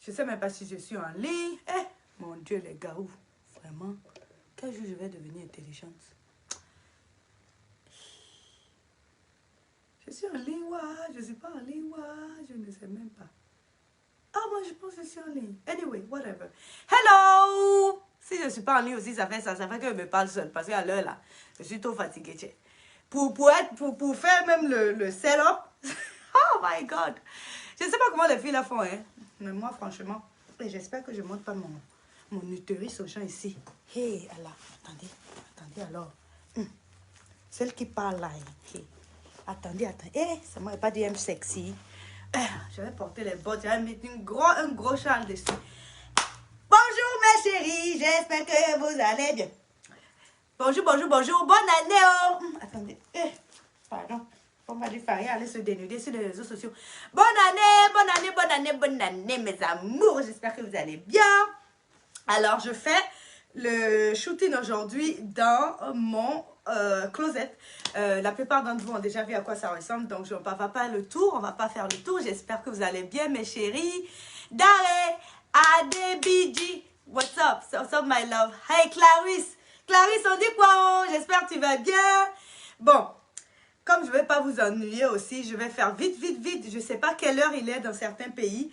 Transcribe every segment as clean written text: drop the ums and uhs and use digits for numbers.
Je ne sais même pas si je suis en ligne. Eh, mon Dieu, les gars, vraiment, quel jour je vais devenir intelligente? Je suis en ligne, ouais. Je ne suis pas en ligne, ouais. Je ne sais même pas. Ah, moi, je pense que je suis en ligne. Anyway, whatever. Hello! Si je ne suis pas en ligne aussi, ça fait que je me parle seule. Parce qu'à l'heure, là, je suis trop fatiguée. Pour faire même le setup. Oh my God! Je ne sais pas comment les filles la font, hein. Mais moi, franchement, j'espère que je ne monte pas mon utérus au champ ici. Hey, Allah, attendez alors. Celle qui parle là, hey. Attendez. Eh, ça m'a pas dit M sexy. Je vais porter les bottes, je vais mettre un gros châle dessus. Bonjour mes chéris, j'espère que vous allez bien. Bonjour, bonne année oh. Attendez, pardon. On va dire Faria aller se dénuder sur les réseaux sociaux. Bonne année mes amours, j'espère que vous allez bien. Alors je fais le shooting aujourd'hui dans mon closet. La plupart d'entre vous ont déjà vu à quoi ça ressemble, donc on ne va pas le tour, on va pas faire le tour. J'espère que vous allez bien mes chéris. Dare, Adebiji, what's up? What's up my love? Hey Clarisse, on dit quoi oh? J'espère que tu vas bien. Bon, comme je ne vais pas vous ennuyer aussi, je vais faire vite. Je ne sais pas quelle heure il est dans certains pays.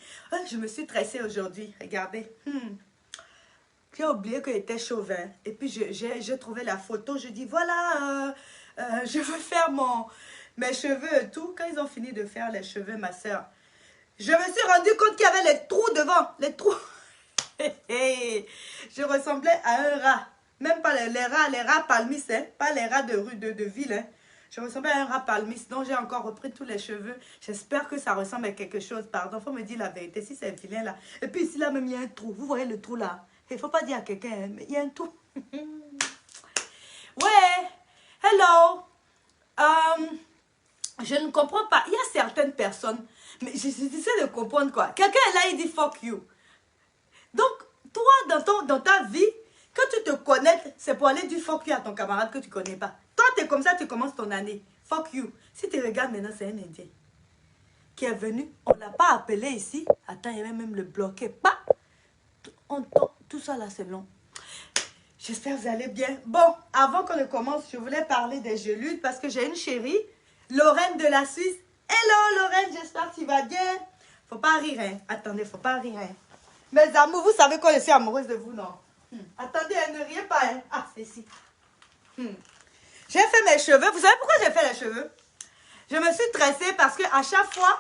Je me suis tressée aujourd'hui, regardez. J'ai oublié qu'il était chauvin. Et puis, j'ai trouvé la photo. Je dis, voilà, je veux faire mes cheveux et tout. Quand ils ont fini de faire les cheveux, ma soeur, je me suis rendu compte qu'il y avait les trous devant. Les trous. Je ressemblais à un rat. Même pas les rats palmistes, hein, pas les rats de rue, de ville. Hein. Je ressemblais à un rat palmiste. Donc, j'ai encore repris tous les cheveux. J'espère que ça ressemble à quelque chose. Pardon, il faut me dire la vérité. Si c'est vilain là. Et puis, ici, là, même, il y a un trou. Vous voyez le trou là? Il ne faut pas dire à quelqu'un, mais il y a un trou. Ouais, hello. Je ne comprends pas. Il y a certaines personnes, mais j'essaie de comprendre quoi. Quelqu'un là, il dit fuck you. Donc, toi, dans ta vie, quand tu te connectes, c'est pour aller dire fuck you à ton camarade que tu ne connais pas. Toi, tu es comme ça, tu commences ton année. Fuck you. Si tu regardes maintenant, c'est un Indien qui est venu. On ne l'a pas appelé ici. Attends, il va même le bloquer. Pas. Tout ça là, c'est long. J'espère que vous allez bien. Bon, avant qu'on ne commence, je voulais parler des gelutes parce que j'ai une chérie, Lorraine de la Suisse. Hello Lorraine, j'espère que tu vas bien. Faut pas rire, hein. Attendez, faut pas rire, hein. Mes amours, vous savez quoi, je suis amoureuse de vous, non? Attendez, ne riez pas, hein. Ah, c'est ici. J'ai fait mes cheveux. Vous savez pourquoi j'ai fait les cheveux? Je me suis tressée parce que à chaque fois,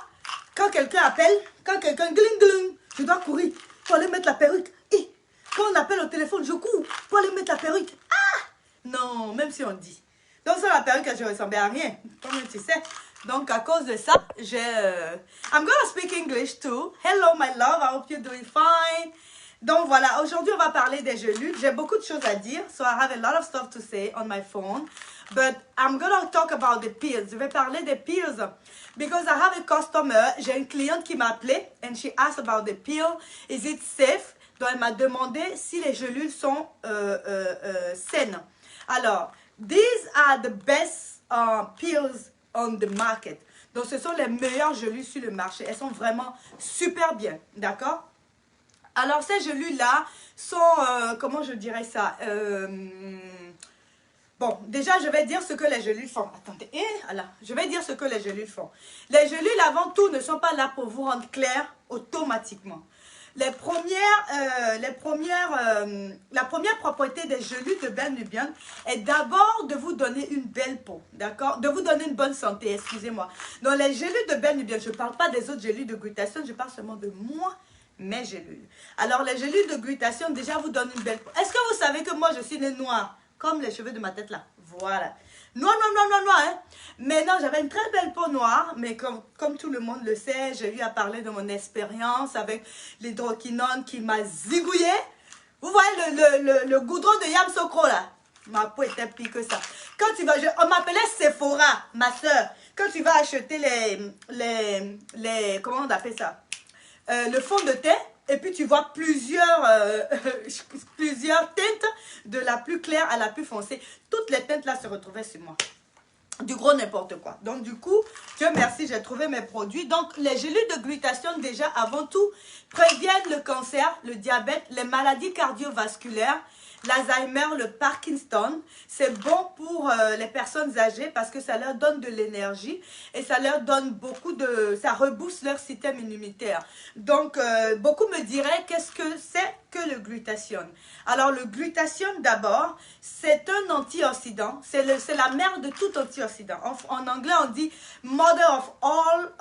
quand quelqu'un appelle, quand quelqu'un gling, je dois courir pour aller mettre la perruque. Et quand on appelle au téléphone, je cours pour aller mettre la perruque. Ah! Non, même si on dit. Donc, sur la perruque, je ressemblais à rien. Comme tu sais. Donc, à cause de ça, I'm gonna speak English too. Hello, my love. I hope you're doing fine. Donc, voilà. Aujourd'hui, on va parler des gelutes. J'ai beaucoup de choses à dire. So, I have a lot of stuff to say on my phone. But I'm gonna talk about the pills. Je vais parler des pills. Because I have a customer. J'ai une cliente qui m'a appelé. And she asked about the pill. Is it safe? Donc, elle m'a demandé si les gelules sont saines. Alors, these are the best pills on the market. Donc, ce sont les meilleures gelules sur le marché. Elles sont vraiment super bien. D'accord? Alors, ces gelules-là sont, comment je dirais ça? Bon, déjà, je vais dire ce que les gelules font. Attendez, je vais dire ce que les gelules font. Les gelules, avant tout, ne sont pas là pour vous rendre clair automatiquement. La première propriété des gelules de Ben Nubian est d'abord de vous donner une belle peau, d'accord? De vous donner une bonne santé, excusez-moi. Donc, les gelules de Ben Nubian, je ne parle pas des autres gelules de glutathione, je parle seulement de moi, mes gelules. Alors, les gelules de glutathione, déjà, vous donnent une belle peau. Est-ce que vous savez que moi, je suis née noire, comme les cheveux de ma tête là? Voilà. Noir, hein. Maintenant, j'avais une très belle peau noire, mais comme tout le monde le sait, j'ai eu à parler de mon expérience avec l'hydroquinone qui m'a zigouillé. Vous voyez le goudron de Yamsokro là? Ma peau était pire que ça. Quand tu vas, on m'appelait Sephora, ma soeur. Quand tu vas acheter comment on appelle ça? Le fond de teint, et puis tu vois plusieurs teintes de la plus claire à la plus foncée. Toutes les teintes là se retrouvaient sur moi. du gros n'importe quoi. Donc du coup, Dieu merci, j'ai trouvé mes produits. Donc les gélules de glutathione déjà avant tout préviennent le cancer, le diabète, les maladies cardiovasculaires, l'Alzheimer, le Parkinson. C'est bon pour les personnes âgées parce que ça leur donne de l'énergie et ça leur donne beaucoup de... ça rebooste leur système immunitaire. Donc beaucoup me diraient qu'est-ce que c'est que le glutathione. Alors le glutathione d'abord, c'est un antioxydant, c'est la mère de tout antioxydant. En anglais on dit mother of all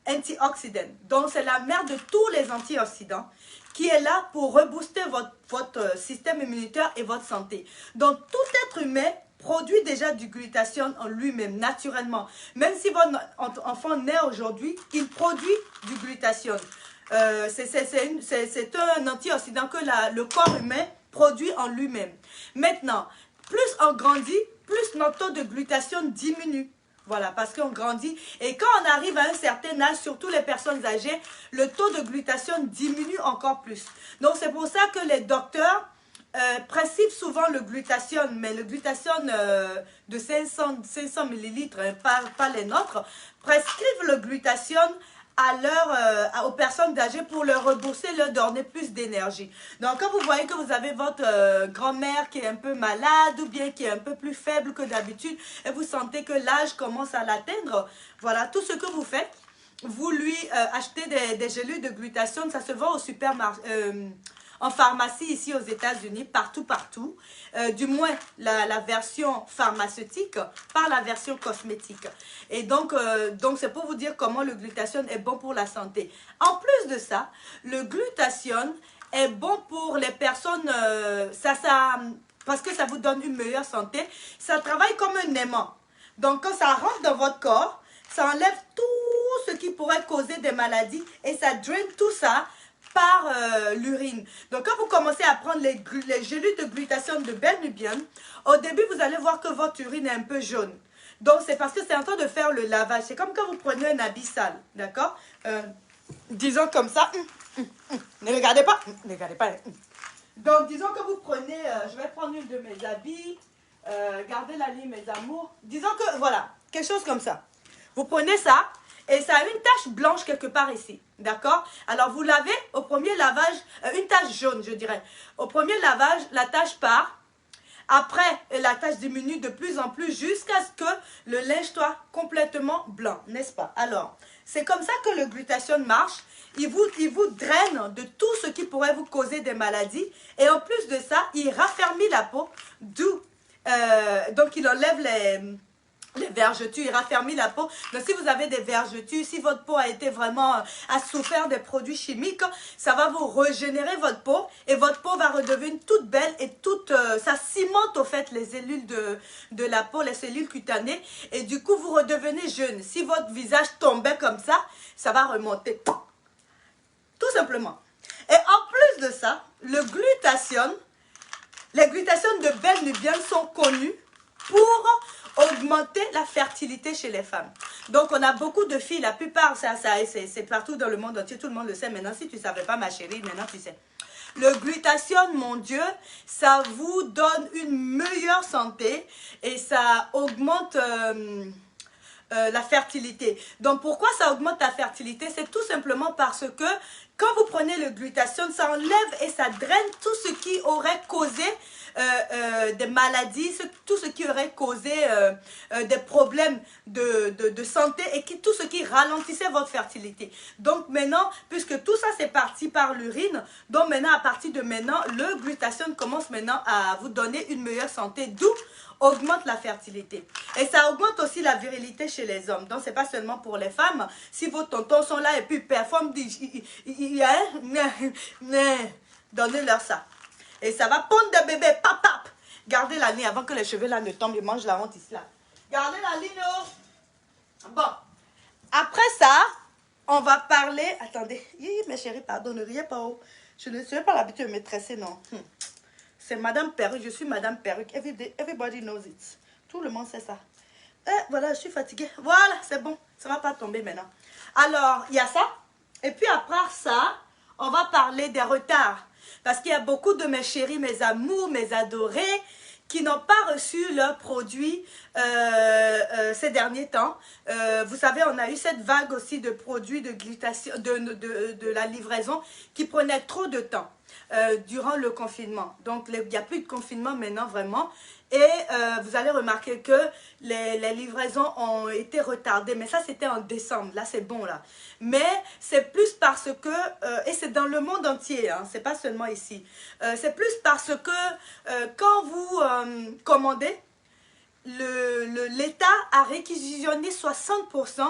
antioxydants. Donc c'est la mère de tous les antioxydants qui est là pour rebooster votre système immunitaire et votre santé. Donc tout être humain produit déjà du glutathione en lui-même, naturellement. Même si votre enfant naît aujourd'hui, il produit du glutathione. C'est un antioxydant que le corps humain produit en lui-même. Maintenant, plus on grandit, plus notre taux de glutathione diminue. Voilà, parce qu'on grandit. Et quand on arrive à un certain âge, surtout les personnes âgées, le taux de glutathione diminue encore plus. Donc, c'est pour ça que les docteurs prescrivent souvent le glutathione, mais le glutathione de 500 millilitres, hein, pas les nôtres, prescrivent le glutathione aux personnes âgées pour leur rebourser, leur donner plus d'énergie. Donc, quand vous voyez que vous avez votre grand-mère qui est un peu malade ou bien qui est un peu plus faible que d'habitude et vous sentez que l'âge commence à l'atteindre, voilà, tout ce que vous faites, vous lui achetez des gélules de glutathione, ça se vend au supermarché, en pharmacie ici aux États-Unis, partout. Du moins la version pharmaceutique par la version cosmétique. Et donc c'est pour vous dire comment le glutathione est bon pour la santé. En plus de ça, le glutathione est bon pour les personnes, parce que ça vous donne une meilleure santé. Ça travaille comme un aimant. Donc quand ça rentre dans votre corps, ça enlève tout ce qui pourrait causer des maladies et ça draine tout ça par l'urine. Donc, quand vous commencez à prendre les gélules de glutathione de Belnubian, au début, vous allez voir que votre urine est un peu jaune. Donc, c'est parce que c'est en train de faire le lavage. C'est comme quand vous prenez un habit sale, d'accord? Disons comme ça. Ne regardez pas. Ne regardez pas. Donc, disons que vous prenez, je vais prendre une de mes habits, gardez la ligne, mes amours. Disons que, voilà, quelque chose comme ça. Vous prenez ça. Et ça a une tache blanche quelque part ici, d'accord? Alors, vous lavez au premier lavage, une tache jaune, je dirais. Au premier lavage, la tache part. Après, la tache diminue de plus en plus jusqu'à ce que le linge soit complètement blanc, n'est-ce pas? Alors, c'est comme ça que le glutathione marche. Il vous draine de tout ce qui pourrait vous causer des maladies. Et en plus de ça, il raffermit la peau, donc il enlève les vergetures, il raffermit la peau. Donc, si vous avez des vergetures, si votre peau a été vraiment, a souffert des produits chimiques, ça va vous régénérer votre peau et votre peau va redevenir toute belle et toute, ça cimente au fait les cellules de la peau, les cellules cutanées et du coup, vous redevenez jeune. Si votre visage tombait comme ça va remonter. Tout simplement. Et en plus de ça, le glutathione, les glutathiones de Belnubian sont connus pour augmenter la fertilité chez les femmes. Donc, on a beaucoup de filles, la plupart, c'est partout dans le monde entier, tout le monde le sait maintenant. Si tu ne savais pas, ma chérie, maintenant tu sais. Le glutathione, mon Dieu, ça vous donne une meilleure santé et ça augmente la fertilité. Donc, pourquoi ça augmente la fertilité? C'est tout simplement parce que quand vous prenez le glutathione, ça enlève et ça draine tout ce qui aurait causé des maladies, tout ce qui aurait causé des problèmes de santé et tout ce qui ralentissait votre fertilité. Donc maintenant, puisque tout ça c'est parti par l'urine, donc maintenant à partir de maintenant, le glutathione commence maintenant à vous donner une meilleure santé, d'où augmente la fertilité. Et ça augmente aussi la virilité chez les hommes. Donc, c'est pas seulement pour les femmes. Si vos tontons sont là et puis performent, donnez-leur ça. Et ça va pondre des bébés. Pap, pap. Gardez la ligne avant que les cheveux là ne tombent et mangent la honte ici là. Gardez la ligne. Oh. Bon. Après ça, on va parler... Attendez. Mes chéris, pardon, ne riez pas. Oh. Je ne suis pas l'habitude de me tresser, non. C'est Madame Perruque, je suis Madame Perruque. Everybody knows it. Tout le monde sait ça. Voilà, je suis fatiguée. Voilà, c'est bon. Ça ne va pas tomber maintenant. Alors, il y a ça. Et puis après ça, on va parler des retards. Parce qu'il y a beaucoup de mes chéris, mes amours, mes adorés, qui n'ont pas reçu leurs produits ces derniers temps. Vous savez, on a eu cette vague aussi de produits de glutation, de la livraison qui prenait trop de temps durant le confinement. Donc, il n'y a plus de confinement maintenant vraiment. Et vous allez remarquer que les livraisons ont été retardées. Mais ça, c'était en décembre. Là, c'est bon, là. Mais c'est plus parce que, et c'est dans le monde entier, hein, c'est pas seulement ici. C'est plus parce que quand vous commandez, l'État a réquisitionné 60%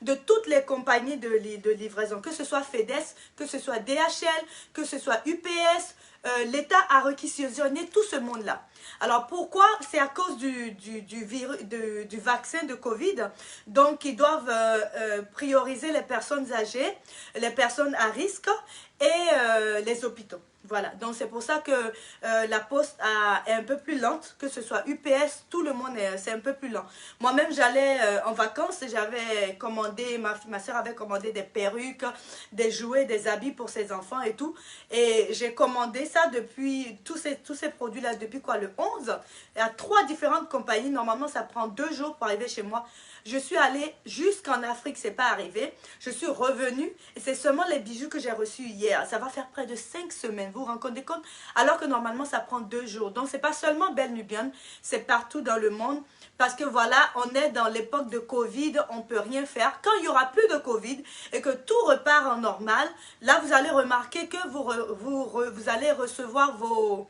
de toutes les compagnies de livraison, que ce soit FedEx, que ce soit DHL, que ce soit UPS, l'État a réquisitionné tout ce monde-là. Alors pourquoi? C'est à cause du vaccin de Covid. Donc ils doivent prioriser les personnes âgées, les personnes à risque et les hôpitaux. Voilà, donc c'est pour ça que la poste est un peu plus lente, que ce soit UPS, tout le monde c'est un peu plus lent. Moi-même, j'allais en vacances et j'avais commandé, ma soeur avait commandé des perruques, des jouets, des habits pour ses enfants et tout. Et j'ai commandé ça depuis, tous ces produits-là, depuis quoi, le 11. Il y a 3 différentes compagnies, normalement ça prend 2 jours pour arriver chez moi. Je suis allée jusqu'en Afrique, c'est pas arrivé. Je suis revenue et c'est seulement les bijoux que j'ai reçus hier. Ça va faire près de 5 semaines, vous vous rendez compte? Alors que normalement, ça prend 2 jours. Donc, c'est pas seulement Belle Nubienne, c'est partout dans le monde. Parce que voilà, on est dans l'époque de Covid, on peut rien faire. Quand il n'y aura plus de Covid et que tout repart en normal, là, vous allez remarquer que vous allez recevoir vos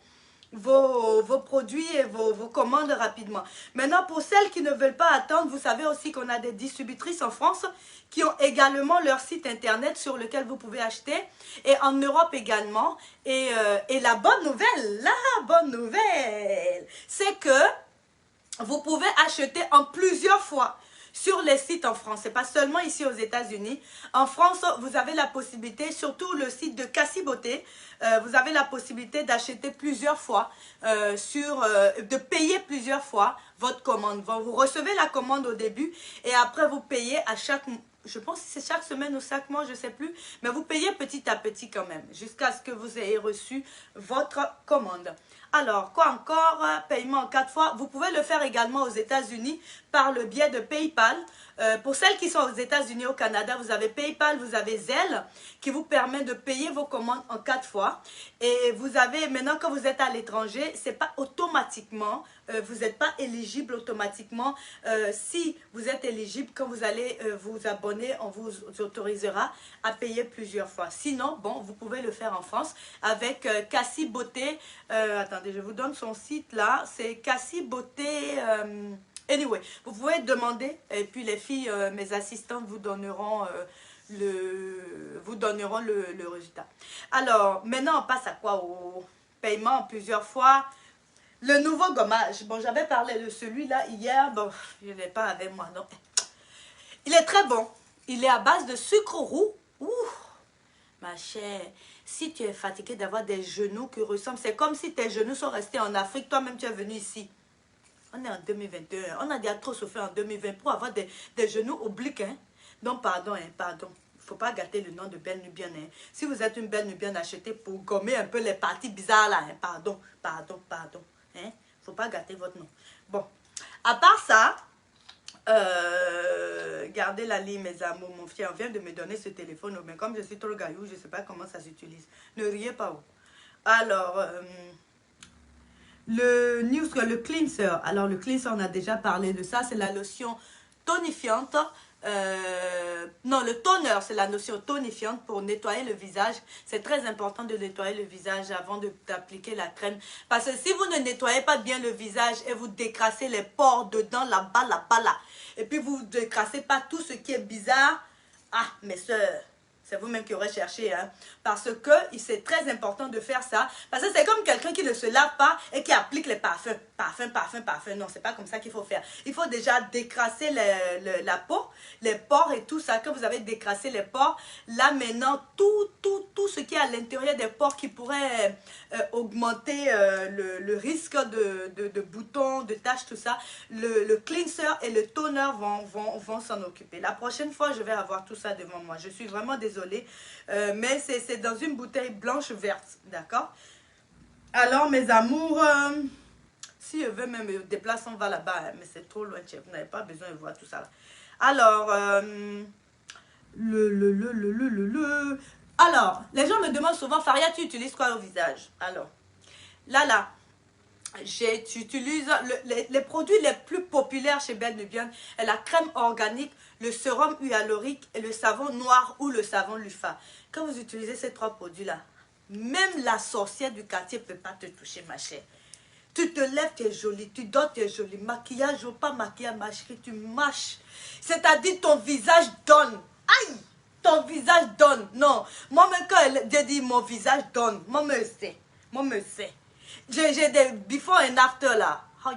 produits et vos commandes rapidement. Maintenant, pour celles qui ne veulent pas attendre, vous savez aussi qu'on a des distributrices en France qui ont également leur site internet sur lequel vous pouvez acheter, et en Europe également. Et la bonne nouvelle, c'est que vous pouvez acheter en plusieurs fois sur les sites en France. Ce n'est pas seulement ici aux États-Unis. En France, vous avez la possibilité, surtout le site de Cassie Beauté, vous avez la possibilité d'acheter plusieurs fois, de payer plusieurs fois votre commande. Vous recevez la commande au début et après vous payez à chaque, je pense que c'est chaque semaine ou chaque mois, je ne sais plus, mais vous payez petit à petit quand même, jusqu'à ce que vous ayez reçu votre commande. Alors, quoi encore? Paiement en 4 fois. Vous pouvez le faire également aux États-Unis par le biais de PayPal. Pour celles qui sont aux États-Unis, au Canada, vous avez PayPal, vous avez Zelle, qui vous permet de payer vos commandes en 4 fois. Et vous avez, maintenant quand vous êtes à l'étranger, c'est pas automatiquement, vous n'êtes pas éligible automatiquement. Si vous êtes éligible, quand vous allez vous abonner, on vous autorisera à payer plusieurs fois. Sinon, bon, vous pouvez le faire en France avec Cassie Beauté. Attendez, je vous donne son site là. C'est Cassie Beauté. Anyway, vous pouvez demander et puis les filles, mes assistantes vous donneront le résultat. Alors, maintenant on passe à quoi? Au paiement plusieurs fois. Le nouveau gommage. Bon, j'avais parlé de celui-là hier. Bon, je n'ai pas avec moi, non. Il est très bon. Il est à base de sucre roux. Ouh, ma chère, si tu es fatiguée d'avoir des genoux qui ressemblent, c'est comme si tes genoux sont restés en Afrique, toi-même tu es venu ici. On est en 2021, on a déjà trop souffert en 2020 pour avoir des genoux obliques. Hein? Donc, pardon, hein, pardon. Il ne faut pas gâter le nom de Belle Nubienne. Hein? Si vous êtes une Belle Nubienne, achetez pour gommer un peu les parties bizarres là. Hein? Pardon, pardon, pardon. Il ne faut pas gâter votre nom. Bon, à part ça, gardez la ligne, mes amours. Mon fier vient de me donner ce téléphone. Mais comme je suis trop gaillou, je ne sais pas comment ça s'utilise. Ne riez pas. Alors, le cleanser. Alors, le cleanser, on a déjà parlé de ça. C'est la lotion tonifiante. Non, le toner, c'est la notion tonifiante pour nettoyer le visage. C'est très important de nettoyer le visage avant d'appliquer la crème. Parce que si vous ne nettoyez pas bien le visage et vous décrassez les pores dedans, là-bas, là, et puis vous ne décrassez pas tout ce qui est bizarre, ah, mes soeurs, c'est vous-même qui aurez cherché, hein. Parce que c'est très important de faire ça. Parce que c'est comme quelqu'un qui ne se lave pas et qui applique les parfums. Parfum. Non, c'est pas comme ça qu'il faut faire. Il faut déjà décrasser la peau, les pores et tout ça. Quand vous avez décrassé les pores, là maintenant, tout ce qui est à l'intérieur des pores qui pourrait augmenter le risque de boutons, de taches, tout ça, le cleanser et le toner vont s'en occuper. La prochaine fois, je vais avoir tout ça devant moi. Je suis vraiment désolée, mais c'est dans une bouteille blanche verte, d'accord? Alors, mes amours, Si je veux même me déplacer, on va là-bas, hein, mais c'est trop loin, chef. Vous n'avez pas besoin de voir tout ça. Là. Alors, alors, les gens me demandent souvent, Faria, tu utilises quoi au visage? Alors, là, j'utilise les produits les plus populaires chez Belle Nubian, la crème organique, le sérum hyaluronique et le savon noir ou le savon Lufa. Quand vous utilisez ces trois produits-là, même la sorcière du quartier ne peut pas te toucher, ma chère. Tu te lèves, tu es jolie, tu dors, tu es jolie. Maquillage ou pas maquillage, ma chérie, tu mâches. C'est-à-dire ton visage donne. Aïe! Ton visage donne. Non. Moi-même, quand elle dit mon visage donne, moi, me sais. Moi, me sais. J'ai des before and after là. Oh,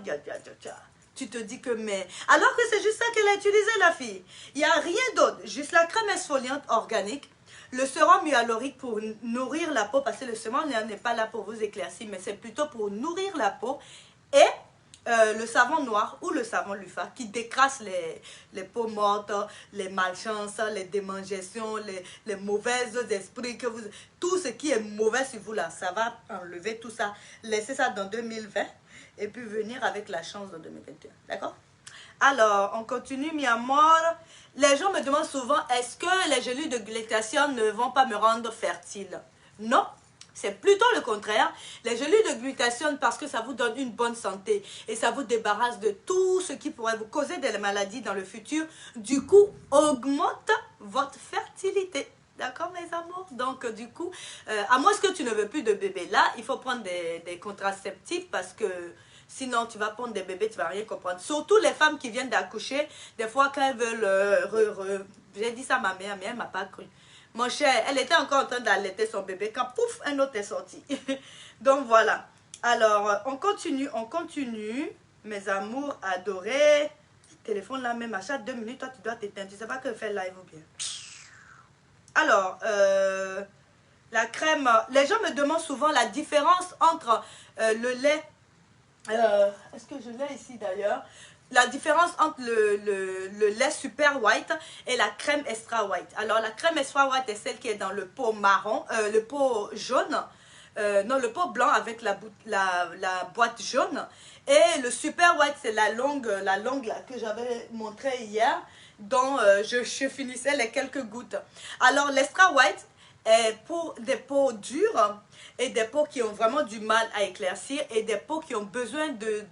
tu te dis que mais... Alors que c'est juste ça qu'elle a utilisé, la fille. Il n'y a rien d'autre. Juste la crème exfoliante organique. Le sérum hyaluronique pour nourrir la peau, parce que le sérum n'est pas là pour vous éclaircir, mais c'est plutôt pour nourrir la peau. Et le savon noir ou le savon Lufa qui décrasse les peaux mortes, les malchances, les démangeations, les mauvais esprits, que vous, tout ce qui est mauvais sur vous là, ça va enlever tout ça. Laissez ça dans 2020 et puis venir avec la chance dans 2021. D'accord? Alors, on continue, mi amor. Les gens me demandent souvent, est-ce que les gélules de glutathione ne vont pas me rendre fertile? Non, c'est plutôt le contraire. Les gélules de glutathione, parce que ça vous donne une bonne santé et ça vous débarrasse de tout ce qui pourrait vous causer des maladies dans le futur, du coup, augmente votre fertilité. D'accord, mes amours? Donc, du coup, à moins que tu ne veux plus de bébé, là, il faut prendre des contraceptifs parce que... Sinon, tu vas prendre des bébés, tu ne vas rien comprendre. Surtout les femmes qui viennent d'accoucher, des fois quand elles veulent... J'ai dit ça à ma mère, mais elle ne m'a pas cru. Mon cher, elle était encore en train d'allaiter son bébé quand pouf, un autre est sorti. Donc voilà. Alors, on continue. Mes amours adorés. Le téléphone là même, à chaque 2 minutes, toi tu dois t'éteindre. Tu ne sais pas que faire live ou bien. Alors, la crème... Les gens me demandent souvent la différence entre le lait... Est-ce que je l'ai ici d'ailleurs? La différence entre le lait super white et la crème extra white. Alors la crème extra white est celle qui est dans le pot marron, le pot jaune, non le pot blanc avec la boîte jaune. Et le super white c'est la longue là, que j'avais montré hier, dont je finissais les quelques gouttes. Alors l'extra white est pour des peaux dures et des peaux qui ont vraiment du mal à éclaircir et des peaux qui ont besoin de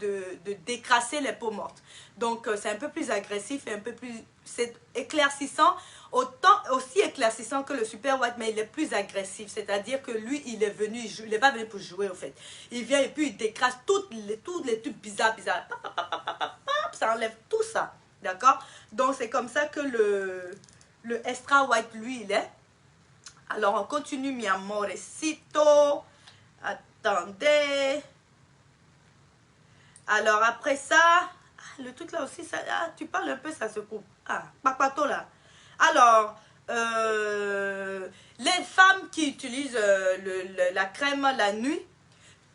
décrasser les peaux mortes. Donc c'est un peu plus agressif et un peu plus, c'est éclaircissant, aussi éclaircissant que le super white, mais il est plus agressif. C'est-à-dire que lui, il est venu, il n'est pas venu pour jouer au fait. Il vient et puis il décrasse tous les trucs bizarres. Ça enlève tout ça. D'accord? Donc c'est comme ça que le extra white, lui, il est. Alors, on continue, mi amorecito. Attendez. Alors, après ça, le truc là aussi, ça, tu parles un peu, ça se coupe. Papato là. Alors, les femmes qui utilisent la crème la nuit,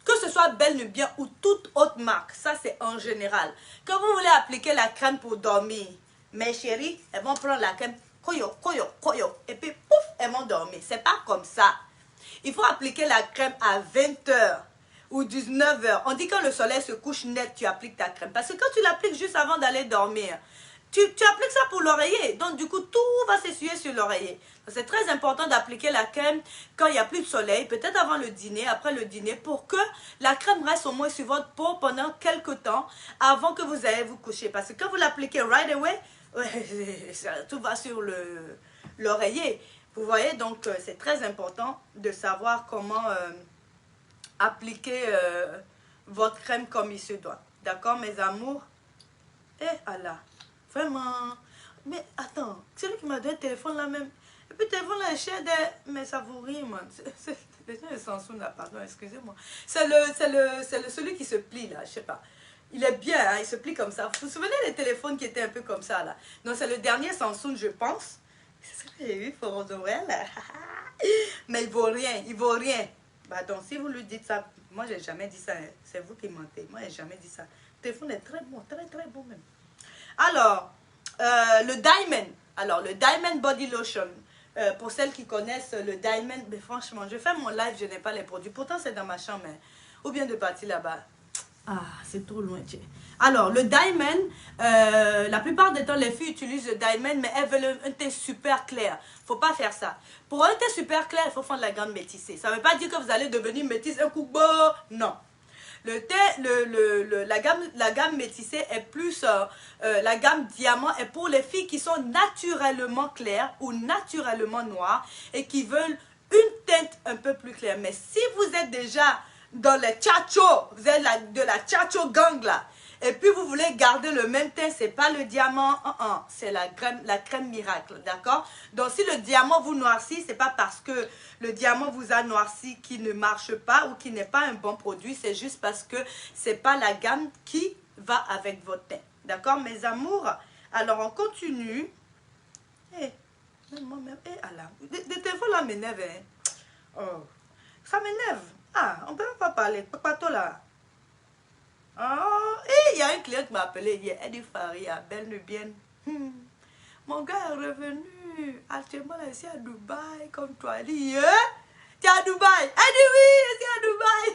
que ce soit Belle Nubian ou toute autre marque, ça c'est en général. Quand vous voulez appliquer la crème pour dormir, mes chéris, elles vont prendre la crème. Koyo. Et puis, pouf, elles vont dormir. C'est pas comme ça. Il faut appliquer la crème à 20 h ou 19 h. On dit que le soleil se couche net, tu appliques ta crème. Parce que quand tu l'appliques juste avant d'aller dormir, tu appliques ça pour l'oreiller. Donc, du coup, tout va s'essuyer sur l'oreiller. C'est très important d'appliquer la crème quand il n'y a plus de soleil, peut-être avant le dîner, après le dîner, pour que la crème reste au moins sur votre peau pendant quelques temps avant que vous allez vous coucher. Parce que quand vous l'appliquez right away, tout va sur l'oreiller. Vous voyez, donc c'est très important de savoir comment appliquer votre crème comme il se doit. D'accord, mes amours? Eh, Allah, vraiment. Mais attends, c'est lui qui m'a donné le téléphone là même. Et puis le téléphone là est cher, mais ça vous rit, man. C'est le Samsung là, pardon, excusez-moi. C'est celui qui se plie là, je sais pas. Il est bien, hein, il se plie comme ça. Vous vous souvenez des téléphones qui étaient un peu comme ça là? Donc c'est le dernier Samsung, je pense. C'est ce que j'ai vu pour Noël. Mais il vaut rien. Bah donc si vous lui dites ça, moi j'ai jamais dit ça, hein. C'est vous qui mentez. Moi j'ai jamais dit ça. Le téléphone est très bon, très bon même. Alors, le Diamond. Alors le Diamond Body Lotion. Pour celles qui connaissent le Diamond, mais franchement, je fais mon live, je n'ai pas les produits. Pourtant c'est dans ma chambre, hein. Ou bien de partir là-bas. Ah, c'est trop loin. Alors, le diamond, la plupart du temps, les filles utilisent le diamond, mais elles veulent un teint super clair. Faut pas faire ça. Pour un teint super clair, il faut faire de la gamme métissée. Ça ne veut pas dire que vous allez devenir métisse un coup beau. Non. Le teint, la gamme métissée est plus, la gamme diamant est pour les filles qui sont naturellement claires ou naturellement noires et qui veulent une teinte un peu plus claire. Mais si vous êtes déjà dans les tchatchos, vous êtes de la tchatcho gang là, et puis vous voulez garder le même teint, c'est pas le diamant, c'est la crème miracle, d'accord? Donc si le diamant vous noircit, c'est pas parce que le diamant vous a noirci qui ne marche pas ou qui n'est pas un bon produit, c'est juste parce que c'est pas la gamme qui va avec votre teint, d'accord mes amours? Alors on continue. Moi-même, des téléphones là m'énervent, hein? Oh, ça m'énerve. Ah, on peut même pas parler, papato là. Oh, et il y a un client qui m'a appelé hier, elle dit Faria, belle nubienne. Mon gars est revenu, actuellement là, ici à Dubaï, comme toi. Elle dit, tu es à Dubaï? Elle dit oui, je suis à Dubaï.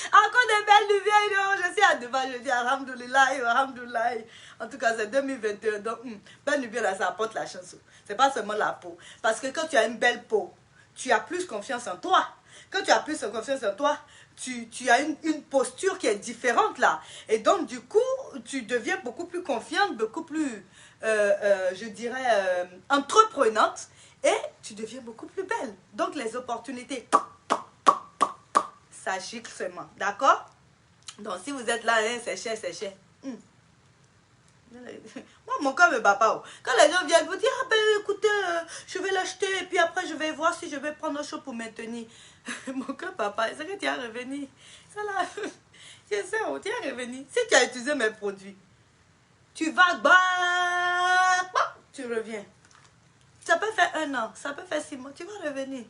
Encore des belles nubiennes, non, je suis à Dubaï. Je dis alhamdoulilah, alhamdoulilah. En tout cas, c'est 2021, donc belle nubienne là, ça apporte la chance. C'est pas seulement la peau. Parce que quand tu as une belle peau, tu as plus confiance en toi. Quand tu as plus confiance en toi, tu as une posture qui est différente là. Et donc, du coup, tu deviens beaucoup plus confiante, beaucoup plus, je dirais, entreprenante. Et tu deviens beaucoup plus belle. Donc, les opportunités, ça gicle seulement. D'accord? Donc, si vous êtes là, hein, c'est cher, c'est cher. Moi, mon cœur me bat pas. Quand les gens viennent vous dire, ah ben écoutez, je vais l'acheter et puis après je vais voir si je vais prendre un show pour maintenir. Mon cœur papa, c'est que tu as revenu. Ça là, je sais, tu as revenu. Si tu as utilisé mes produits, tu vas, tu reviens. Ça peut faire 1 an, ça peut faire 6 mois, tu vas revenir.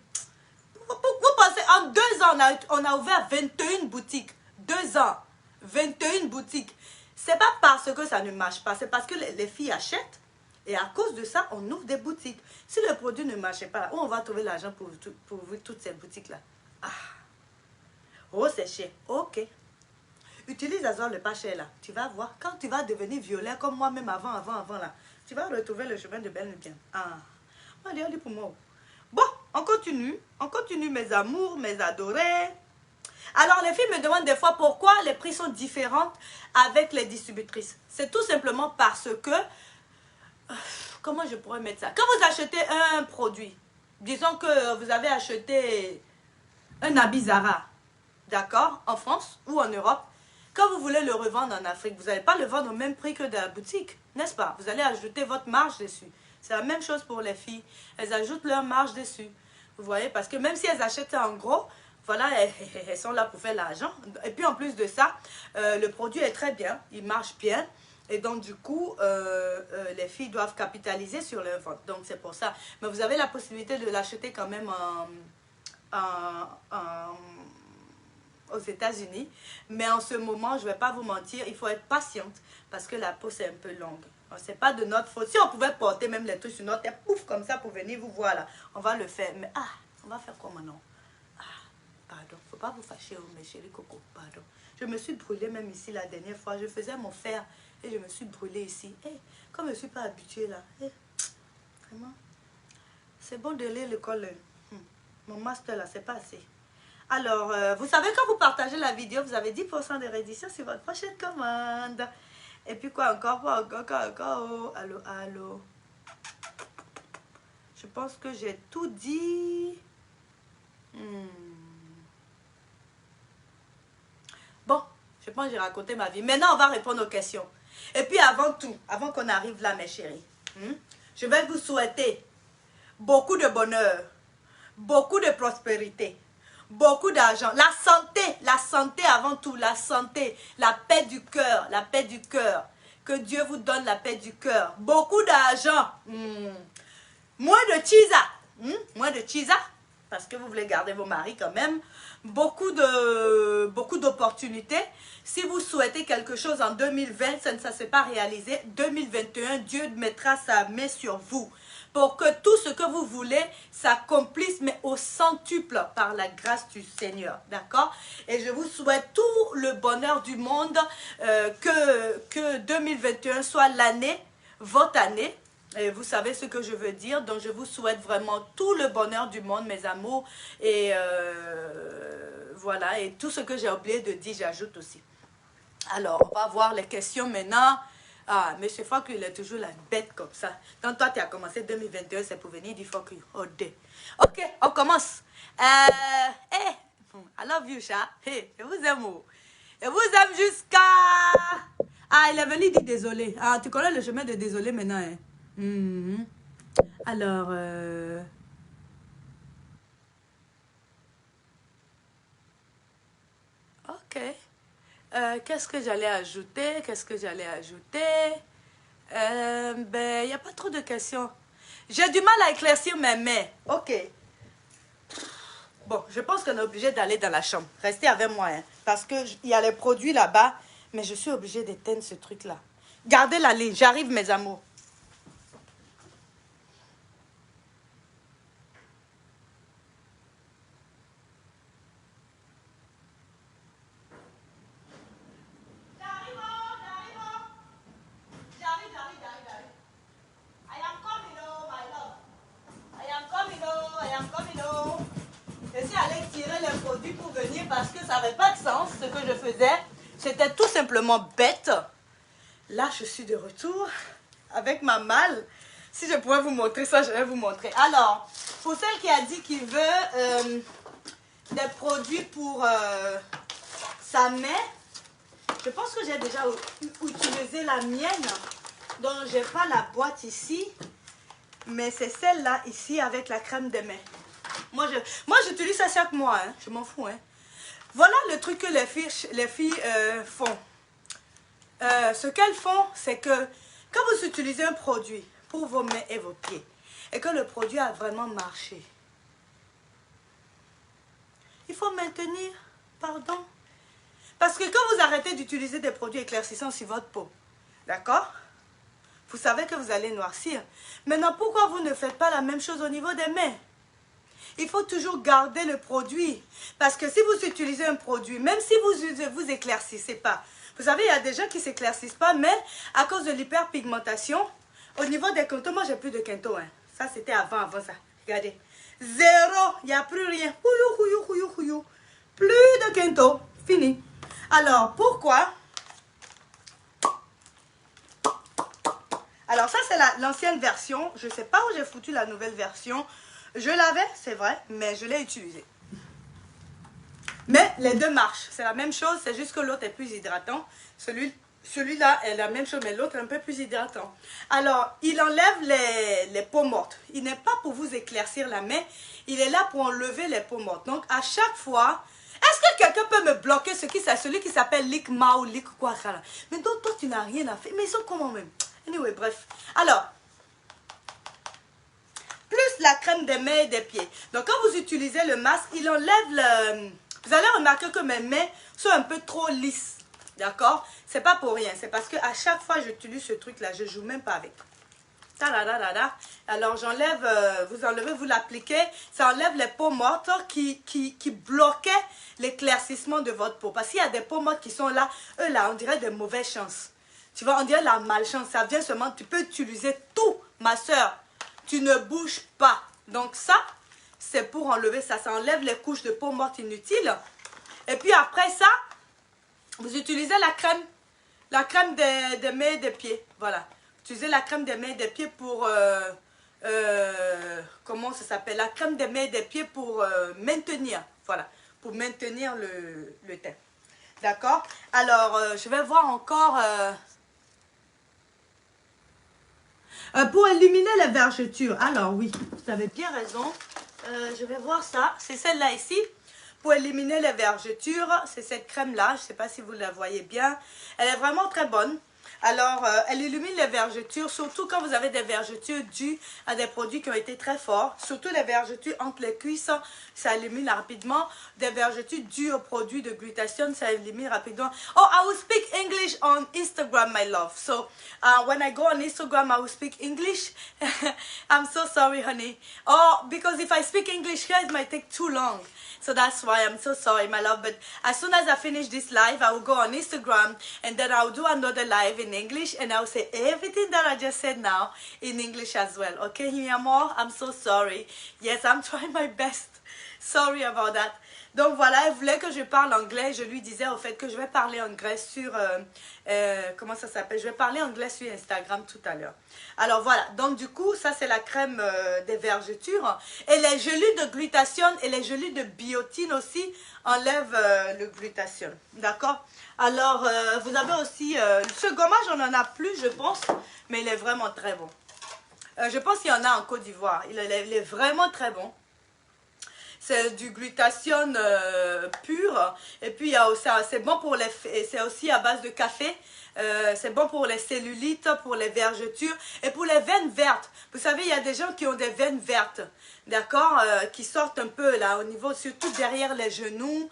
Vous pensez, en 2 ans, on a ouvert 21 boutiques. 2 ans, 21 boutiques. C'est pas parce que ça ne marche pas, c'est parce que les filles achètent et à cause de ça, on ouvre des boutiques. Si le produit ne marchait pas, où on va trouver l'argent pour ouvrir toutes ces boutiques-là? Ah, oh, c'est cher. Ok. Utilise Azor le pas cher là. Tu vas voir, quand tu vas devenir violet comme moi-même avant là, tu vas retrouver le chemin de belle nubienne. Ah, allez pour moi. Bon, on continue mes amours, mes adorés. Alors, les filles me demandent des fois pourquoi les prix sont différents avec les distributrices. C'est tout simplement parce que, comment je pourrais mettre ça? Quand vous achetez un produit, disons que vous avez acheté un habit Zara, d'accord, en France ou en Europe, quand vous voulez le revendre en Afrique, vous n'allez pas le vendre au même prix que de la boutique, n'est-ce pas? Vous allez ajouter votre marge dessus. C'est la même chose pour les filles. Elles ajoutent leur marge dessus. Vous voyez, parce que même si elles achètent en gros, voilà, elles sont là pour faire l'argent. Et puis en plus de ça, le produit est très bien, il marche bien. Et donc du coup, les filles doivent capitaliser sur leur vente. Donc c'est pour ça. Mais vous avez la possibilité de l'acheter quand même aux États-Unis. Mais en ce moment, je ne vais pas vous mentir, il faut être patiente parce que la peau c'est un peu longue. C'est pas de notre faute. Si on pouvait porter même les trucs sur notre tête, pouf, comme ça pour venir vous voir là, on va le faire. Mais on va faire comment non? Pardon, faut pas vous fâcher, mes chéris coco, pardon. Je me suis brûlée même ici la dernière fois. Je faisais mon fer et je me suis brûlée ici. Comme je ne suis pas habituée là, vraiment, c'est bon de lire l'école. Mon master là, c'est pas assez. Alors, vous savez, quand vous partagez la vidéo, vous avez 10% de réduction sur votre prochaine commande. Et puis quoi encore? Oh, allô. Je pense que j'ai tout dit. Bon, je pense que j'ai raconté ma vie. Maintenant, on va répondre aux questions. Et puis avant tout, avant qu'on arrive là, mes chéris, je vais vous souhaiter beaucoup de bonheur, beaucoup de prospérité, beaucoup d'argent, la santé avant tout, la santé, la paix du cœur, la paix du cœur. Que Dieu vous donne la paix du cœur. Beaucoup d'argent. Moins de chisa. Moins de chisa. Parce que vous voulez garder vos maris quand même. Beaucoup d'opportunités. Si vous souhaitez quelque chose en 2020, ça ne s'est pas réalisé. 2021, Dieu mettra sa main sur vous. pour que tout ce que vous voulez s'accomplisse, mais au centuple par la grâce du Seigneur. D'accord? Et je vous souhaite tout le bonheur du monde, que 2021 soit l'année, votre année. Et vous savez ce que je veux dire. Donc, je vous souhaite vraiment tout le bonheur du monde, mes amours. Et voilà. Et tout ce que j'ai oublié de dire, j'ajoute aussi. Alors, on va voir les questions maintenant. Ah, M. Fock, il est toujours la bête comme ça. Donc, toi, tu as commencé 2021, c'est pour venir du Fock. Oh, ok, on commence. Hey, I love you, chat. Hey, je vous aime. Je vous aime jusqu'à... Ah, il est venu dire désolé. Ah, tu connais le chemin de désolé maintenant, hein? Alors, ok. Qu'est-ce que j'allais ajouter? Ben, il n'y a pas trop de questions. J'ai du mal à éclaircir mes mains. Ok. Bon, je pense qu'on est obligé d'aller dans la chambre. Restez avec moi, hein, parce qu'il y a les produits là-bas, mais je suis obligée d'éteindre ce truc-là. Gardez la ligne. J'arrive, mes amours. Parce que ça n'avait pas de sens ce que je faisais. C'était tout simplement bête. Là, je suis de retour avec ma malle. Si je pouvais vous montrer ça, je vais vous montrer. Alors, pour celle qui a dit qu'il veut des produits pour sa main, je pense que j'ai déjà utilisé la mienne. Donc, je n'ai pas la boîte ici. Mais c'est celle-là ici avec la crème de main. Moi, j'utilise ça chaque mois. Hein. Je m'en fous. Hein. Voilà le truc que les filles font. Ce qu'elles font, c'est que quand vous utilisez un produit pour vos mains et vos pieds, et que le produit a vraiment marché, il faut maintenir, pardon. Parce que quand vous arrêtez d'utiliser des produits éclaircissants sur votre peau, d'accord? Vous savez que vous allez noircir. Maintenant, pourquoi vous ne faites pas la même chose au niveau des mains? Il faut toujours garder le produit. Parce que si vous utilisez un produit, même si vous éclaircissez pas, vous savez, il y a des gens qui ne s'éclaircissent pas, mais à cause de l'hyperpigmentation, au niveau des quintaux, moi j'ai plus de quintaux. Hein. Ça c'était avant ça. Regardez. Zéro. Il n'y a plus rien. Plus de quintaux. Fini. Alors, pourquoi? Alors ça c'est l'ancienne version. Je ne sais pas où j'ai foutu la nouvelle version. Je l'avais, c'est vrai, mais je l'ai utilisé. Mais les deux marchent. C'est la même chose, c'est juste que l'autre est plus hydratant. Celui-là est la même chose, mais l'autre est un peu plus hydratant. Alors, il enlève les peaux mortes. Il n'est pas pour vous éclaircir la main. Il est là pour enlever les peaux mortes. Donc, à chaque fois... Est-ce que quelqu'un peut me bloquer celui qui s'appelle Lick Ma ou Lick quoi là? Mais donc, toi, tu n'as rien à faire. Mais ils sont comment même? Anyway, bref. Alors... plus la crème des mains et des pieds. Donc, quand vous utilisez le masque, il enlève le... Vous allez remarquer que mes mains sont un peu trop lisses. D'accord? C'est pas pour rien. C'est parce qu'à chaque fois que j'utilise ce truc-là, je ne joue même pas avec. Alors, j'enlève, vous enlevez, vous l'appliquez. Ça enlève les peaux mortes qui bloquaient l'éclaircissement de votre peau. Parce qu'il y a des peaux mortes qui sont là. Eux, là, on dirait des mauvaises chances. Tu vois, on dirait la malchance. Ça vient seulement, tu peux utiliser tout, ma soeur. Tu ne bouges pas. Donc ça, c'est pour enlever ça. Ça enlève les couches de peau morte inutiles. Et puis après ça, vous utilisez la crème des mains et des pieds. Voilà. Utilisez la crème des mains et des pieds pour... comment ça s'appelle? La crème des mains et des pieds pour maintenir. Voilà. Pour maintenir le teint. D'accord? Alors, je vais voir encore... pour éliminer les vergetures. Alors oui, vous avez bien raison. Je vais voir ça. C'est celle-là ici. Pour éliminer les vergetures, c'est cette crème-là. Je ne sais pas si vous la voyez bien. Elle est vraiment très bonne. Alors, elle illumine les vergetures, surtout quand vous avez des vergetures dues à des produits qui ont été très forts. Surtout les vergetures entre les cuisses, ça élimine rapidement. Des vergetures dues aux produits de glutathione, ça élimine rapidement. Oh, I will speak English on Instagram, my love. So, when I go on Instagram, I will speak English. I'm so sorry, honey. Oh, because if I speak English here, it might take too long. So that's why I'm so sorry, my love. But as soon as I finish this live, I will go on Instagram and then I'll do another live in English and I'll say everything that I just said now in English as well. Okay, mi amor? I'm so sorry. Yes, I'm trying my best. Sorry about that. Donc voilà, elle voulait que je parle anglais. Je lui disais au fait que je vais parler anglais sur... comment ça s'appelle? Je vais parler anglais sur Instagram tout à l'heure. Alors voilà, donc du coup, ça c'est la crème des vergetures. Et les gelées de glutathione et les gelées de biotine aussi enlèvent le glutathione. D'accord? Alors, vous avez aussi... ce gommage, on n'en a plus, je pense. Mais il est vraiment très bon. Je pense qu'il y en a en Côte d'Ivoire. Il est vraiment très bon. C'est du glutathione pur. Et puis, c'est bon pour les... C'est aussi à base de café. C'est bon pour les cellulites, pour les vergetures et pour les veines vertes. Vous savez, il y a des gens qui ont des veines vertes, d'accord, qui sortent un peu là, au niveau, surtout derrière les genoux.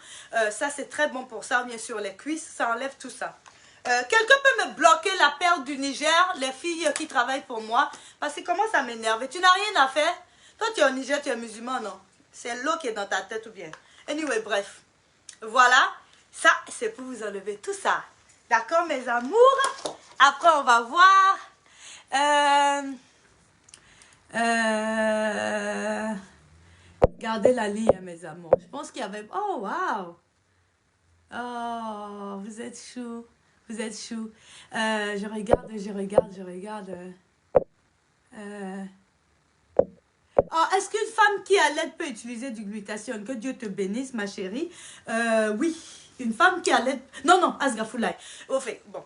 Ça, c'est très bon pour ça, bien sûr, les cuisses, ça enlève tout ça. Quelqu'un peut me bloquer la perle du Niger, les filles qui travaillent pour moi, parce que comment ça m'énerve. Et tu n'as rien à faire. Toi, tu es au Niger, tu es musulman, non? C'est l'eau qui est dans ta tête ou bien. Anyway, bref. Voilà. Ça, c'est pour vous enlever tout ça. D'accord, mes amours? Après, on va voir. Gardez la ligne, mes amours. Je pense qu'il y avait... Oh, wow! Oh, vous êtes chou. Vous êtes chou. Je regarde. Oh, est-ce qu'une femme qui allait peut utiliser du glutathione? Que Dieu te bénisse, ma chérie. Oui, une femme qui allait... Non, Asgafoulay. Au fait, bon.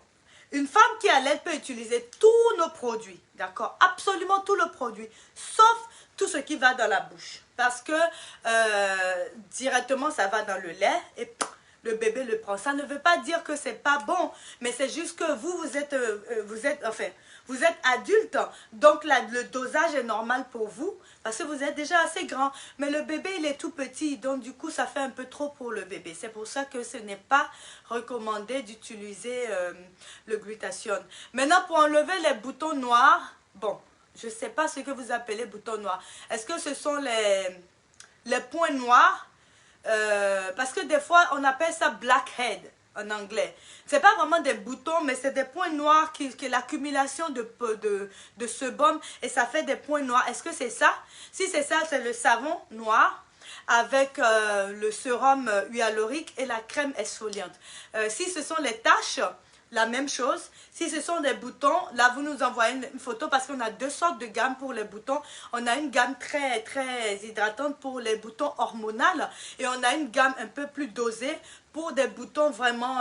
Une femme qui allait peut utiliser tous nos produits, d'accord? Absolument tous le produit, sauf tout ce qui va dans la bouche. Parce que directement, ça va dans le lait et le bébé le prend. Ça ne veut pas dire que c'est pas bon, mais c'est juste que vous êtes adulte, donc le dosage est normal pour vous, parce que vous êtes déjà assez grand. Mais le bébé, il est tout petit, donc du coup, ça fait un peu trop pour le bébé. C'est pour ça que ce n'est pas recommandé d'utiliser le glutathione. Maintenant, pour enlever les boutons noirs, bon, je ne sais pas ce que vous appelez boutons noirs. Est-ce que ce sont les points noirs? Parce que des fois, on appelle ça blackhead en anglais. C'est pas vraiment des boutons, mais c'est des points noirs qui est l'accumulation de sebum et ça fait des points noirs. Est-ce que c'est ça? Si c'est ça, c'est le savon noir avec le sérum hyaluronique et la crème exfoliante. Si ce sont les taches, la même chose. Si ce sont des boutons, là vous nous envoyez une photo parce qu'on a deux sortes de gammes pour les boutons. On a une gamme très hydratante pour les boutons hormonaux et on a une gamme un peu plus dosée pour des boutons vraiment,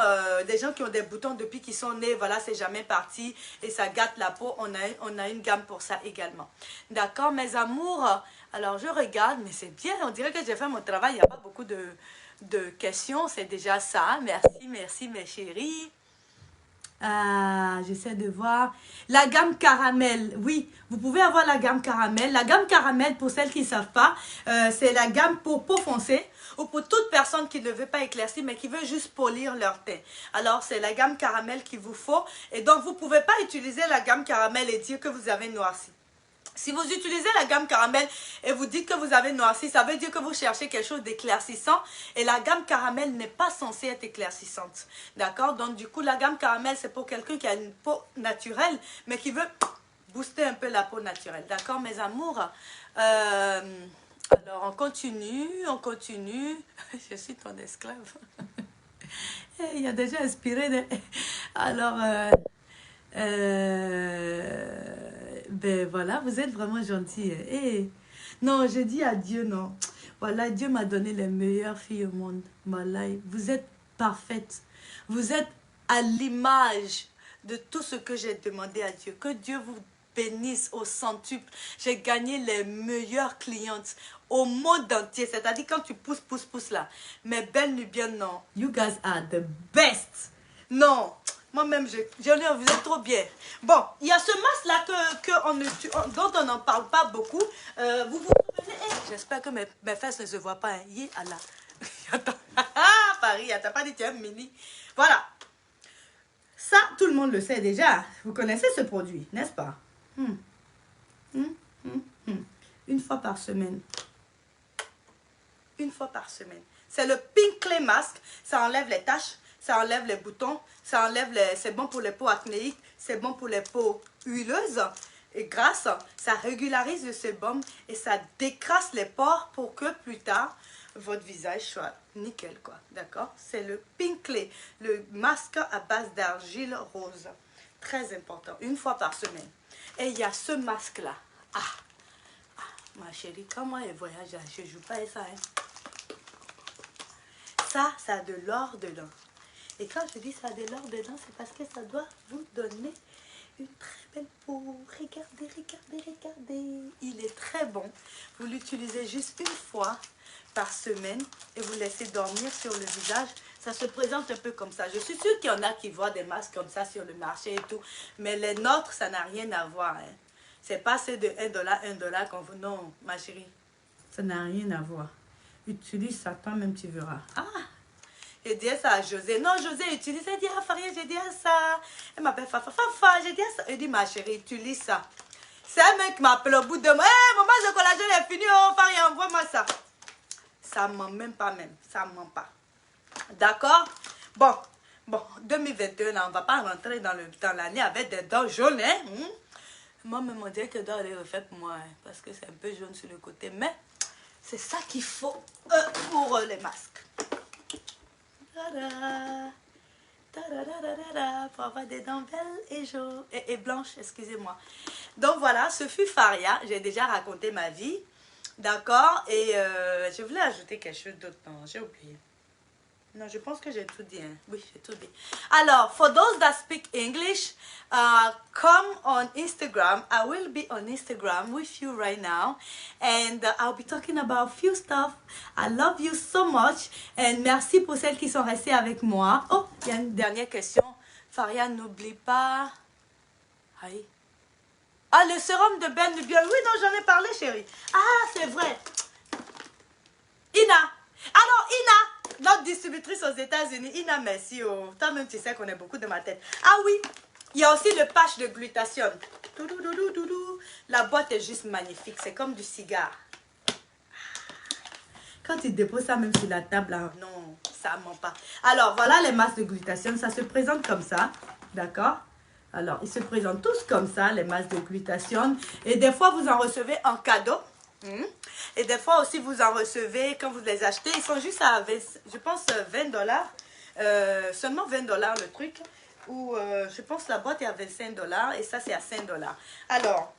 des gens qui ont des boutons depuis qu'ils sont nés, voilà, c'est jamais parti et ça gâte la peau. On a une gamme pour ça également. D'accord, mes amours? Alors je regarde, mais c'est bien, on dirait que j'ai fait mon travail, il n'y a pas beaucoup de questions, c'est déjà ça. Merci mes chéris. Ah, j'essaie de voir. La gamme caramel, oui, vous pouvez avoir la gamme caramel. La gamme caramel, pour celles qui ne savent pas, c'est la gamme pour peau foncée ou pour toute personne qui ne veut pas éclaircir, mais qui veut juste polir leur teint. Alors, c'est la gamme caramel qu'il vous faut. Et donc, vous ne pouvez pas utiliser la gamme caramel et dire que vous avez noirci. Si vous utilisez la gamme caramel et vous dites que vous avez noirci, ça veut dire que vous cherchez quelque chose d'éclaircissant et la gamme caramel n'est pas censée être éclaircissante. D'accord? Donc du coup, la gamme caramel, c'est pour quelqu'un qui a une peau naturelle, mais qui veut booster un peu la peau naturelle. D'accord, mes amours? Alors, on continue. Je suis ton esclave. Il a déjà inspiré. Alors... ben voilà, vous êtes vraiment gentil. Non, je dis adieu, non. Voilà, Dieu m'a donné les meilleures filles au monde. Voilà, vous êtes parfaites. Vous êtes à l'image de tout ce que j'ai demandé à Dieu. Que Dieu vous bénisse au centuple. J'ai gagné les meilleures clientes au monde entier. C'est-à-dire quand tu pousses là. Mes belles Nubiennes, non. You guys are the best. Non. Moi-même, vous êtes trop bien. Bon, il y a ce masque-là dont on n'en parle pas beaucoup. Vous vous souvenez? J'espère que mes fesses ne se voient pas. Hein. Yi, Allah. Attends. Paris, t'as pas dit tu es mini. Voilà. Ça, tout le monde le sait déjà. Vous connaissez ce produit, n'est-ce pas? Une fois par semaine. Une fois par semaine. C'est le Pink Clay Mask. Ça enlève les taches, ça enlève les boutons, ça enlève les... C'est bon pour les peaux acnéiques, c'est bon pour les peaux huileuses et grasses. Ça régularise le sébum et ça décrasse les pores pour que plus tard, votre visage soit nickel, quoi. D'accord? C'est le Pink Clay, le masque à base d'argile rose. Très important. Une fois par semaine. Et il y a ce masque-là. Ma chérie, quand moi je voyage, je ne joue pas à ça. Hein. Ça a de l'or dedans. Et quand je dis ça a de l'or dedans, c'est parce que ça doit vous donner une très belle peau. Regardez, regardez, regardez. Il est très bon. Vous l'utilisez juste une fois par semaine et vous laissez dormir sur le visage. Ça se présente un peu comme ça. Je suis sûre qu'il y en a qui voient des masques comme ça sur le marché et tout. Mais les nôtres, ça n'a rien à voir. Hein. C'est pas ceux de $1 qu'on vous... Non, ma chérie. Ça n'a rien à voir. Utilise ça, toi-même tu verras. J'ai dit ça à José. Non, José, utilise. Elle dit, Faria, j'ai dit ça. Elle m'appelle Fafa. J'ai dit ça. Elle dit, ma chérie, utilise ça. C'est un mec qui m'appelle au bout de moi. Hé, maman, le collagène est fini. Oh, Faria, envoie-moi ça. Ça ment même pas même. Ça ment pas. D'accord? Bon, 2021, là, on ne va pas rentrer dans l'année avec des dents jaunes, hein? Moi, me dirait que doit aller refaire pour moi, hein, parce que c'est un peu jaune sur le côté. Mais c'est ça qu'il faut pour les masques. Pour avoir des dents belles et jaunes et blanches, excusez-moi. Donc voilà, ce fut Faria. J'ai déjà raconté ma vie. D'accord? Et je voulais ajouter quelque chose d'autre. Non, j'ai oublié. Non, je pense que j'ai tout dit. Hein. Oui, j'ai tout dit. Alors, for those that speak English, come on Instagram. I will be on Instagram with you right now. And I'll be talking about few stuff. I love you so much. And merci pour celles qui sont restées avec moi. Oh, il y a une dernière question. Faria, n'oublie pas... Aïe. Ah, le sérum de Ben Nubian. Oui, non, j'en ai parlé, chérie. Ah, c'est vrai. Ina. Alors, Ina, notre distributrice aux États-Unis. Ina, merci. Oh. Toi-même, tu sais qu'on est beaucoup de ma tête. Ah oui, il y a aussi le patch de glutathione. La boîte est juste magnifique. C'est comme du cigare. Quand tu déposes ça même sur la table, là, non, ça ne ment pas. Alors, voilà les masques de glutathione. Ça se présente comme ça. D'accord? Alors, ils se présentent tous comme ça, les masques de glutathione. Et des fois, vous en recevez en cadeau. Et des fois aussi, vous en recevez quand vous les achetez. Ils sont juste à, je pense, $20. Seulement $20 le truc. Ou je pense la boîte est à $25 et ça, c'est à $5. Alors,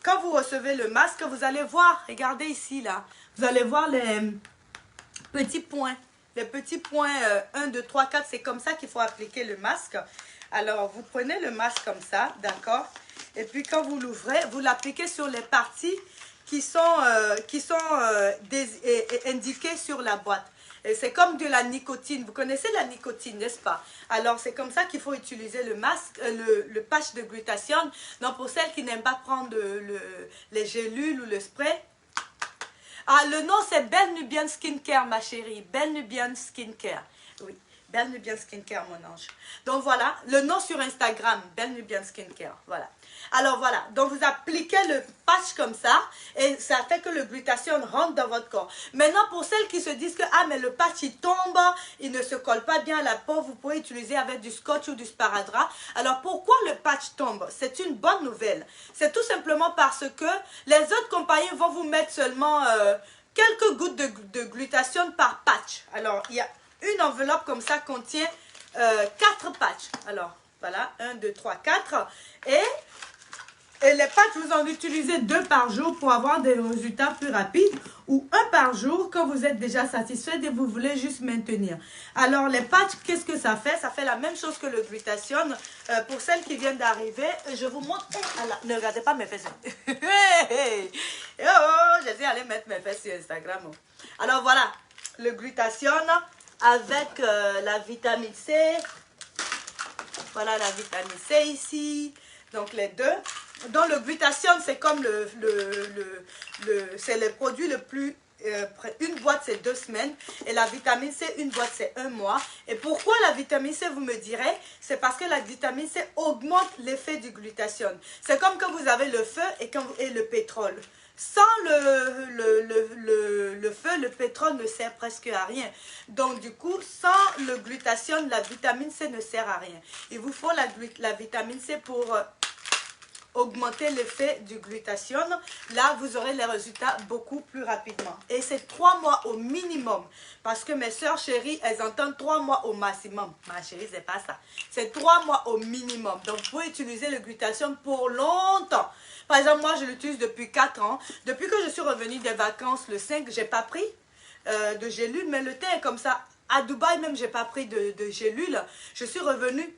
quand vous recevez le masque, vous allez voir, regardez ici, là. Vous allez voir les petits points. Les petits points 1, 2, 3, 4, c'est comme ça qu'il faut appliquer le masque. Alors, vous prenez le masque comme ça, d'accord? Et puis, quand vous l'ouvrez, vous l'appliquez sur les parties qui sont indiquées sur la boîte. Et c'est comme de la nicotine. Vous connaissez la nicotine, n'est-ce pas? Alors, c'est comme ça qu'il faut utiliser le masque, le patch de glutathione. Donc, pour celles qui n'aiment pas prendre les gélules ou le spray. Ah, le nom, c'est Belle Nubian Skincare, ma chérie. Belle Nubian Skincare. Oui. Belle Nubian Skincare, mon ange. Donc voilà, le nom sur Instagram, Belle Nubian Skincare, voilà. Alors voilà, donc vous appliquez le patch comme ça et ça fait que le glutathione rentre dans votre corps. Maintenant, pour celles qui se disent que ah mais le patch il tombe, il ne se colle pas bien à la peau, vous pouvez utiliser avec du scotch ou du sparadrap. Alors pourquoi le patch tombe? C'est une bonne nouvelle. C'est tout simplement parce que les autres compagnies vont vous mettre seulement quelques gouttes de glutathione par patch. Alors il y a une enveloppe comme ça contient 4 patchs. Alors, voilà, 1, 2, 3, 4. Et les patchs, vous en utilisez 2 par jour pour avoir des résultats plus rapides. Ou 1 par jour quand vous êtes déjà satisfait et vous voulez juste maintenir. Alors, les patchs, qu'est-ce que ça fait? Ça fait la même chose que le glutathione. Pour celles qui viennent d'arriver, je vous montre. Ne regardez pas mes fesses. Oh, j'ai dit aller mettre mes fesses sur Instagram. Alors, voilà, le glutathione avec la vitamine C, Voilà la vitamine C ici. Donc les deux. Dans le glutathione, c'est comme c'est le produit le plus... une boîte c'est 2 semaines et la vitamine C, une boîte c'est 1 mois. Et pourquoi la vitamine C, vous me direz? C'est parce que la vitamine C augmente l'effet du glutathione. C'est comme quand vous avez le feu et le pétrole. Sans le feu, le pétrole ne sert presque à rien. Donc du coup, sans le glutathione, la vitamine C ne sert à rien. Il vous faut la vitamine C pour augmenter l'effet du glutathione. Là, vous aurez les résultats beaucoup plus rapidement. Et c'est 3 mois au minimum. Parce que mes soeurs chéries, elles entendent 3 mois au maximum. Ma chérie, c'est pas ça. C'est 3 mois au minimum. Donc, vous pouvez utiliser le glutathione pour longtemps. Par exemple, moi, je l'utilise depuis 4 ans. Depuis que je suis revenue des vacances le 5, j'ai pas pris de gélule. Mais le teint est comme ça. À Dubaï, même, j'ai pas pris de gélule. Je suis revenue...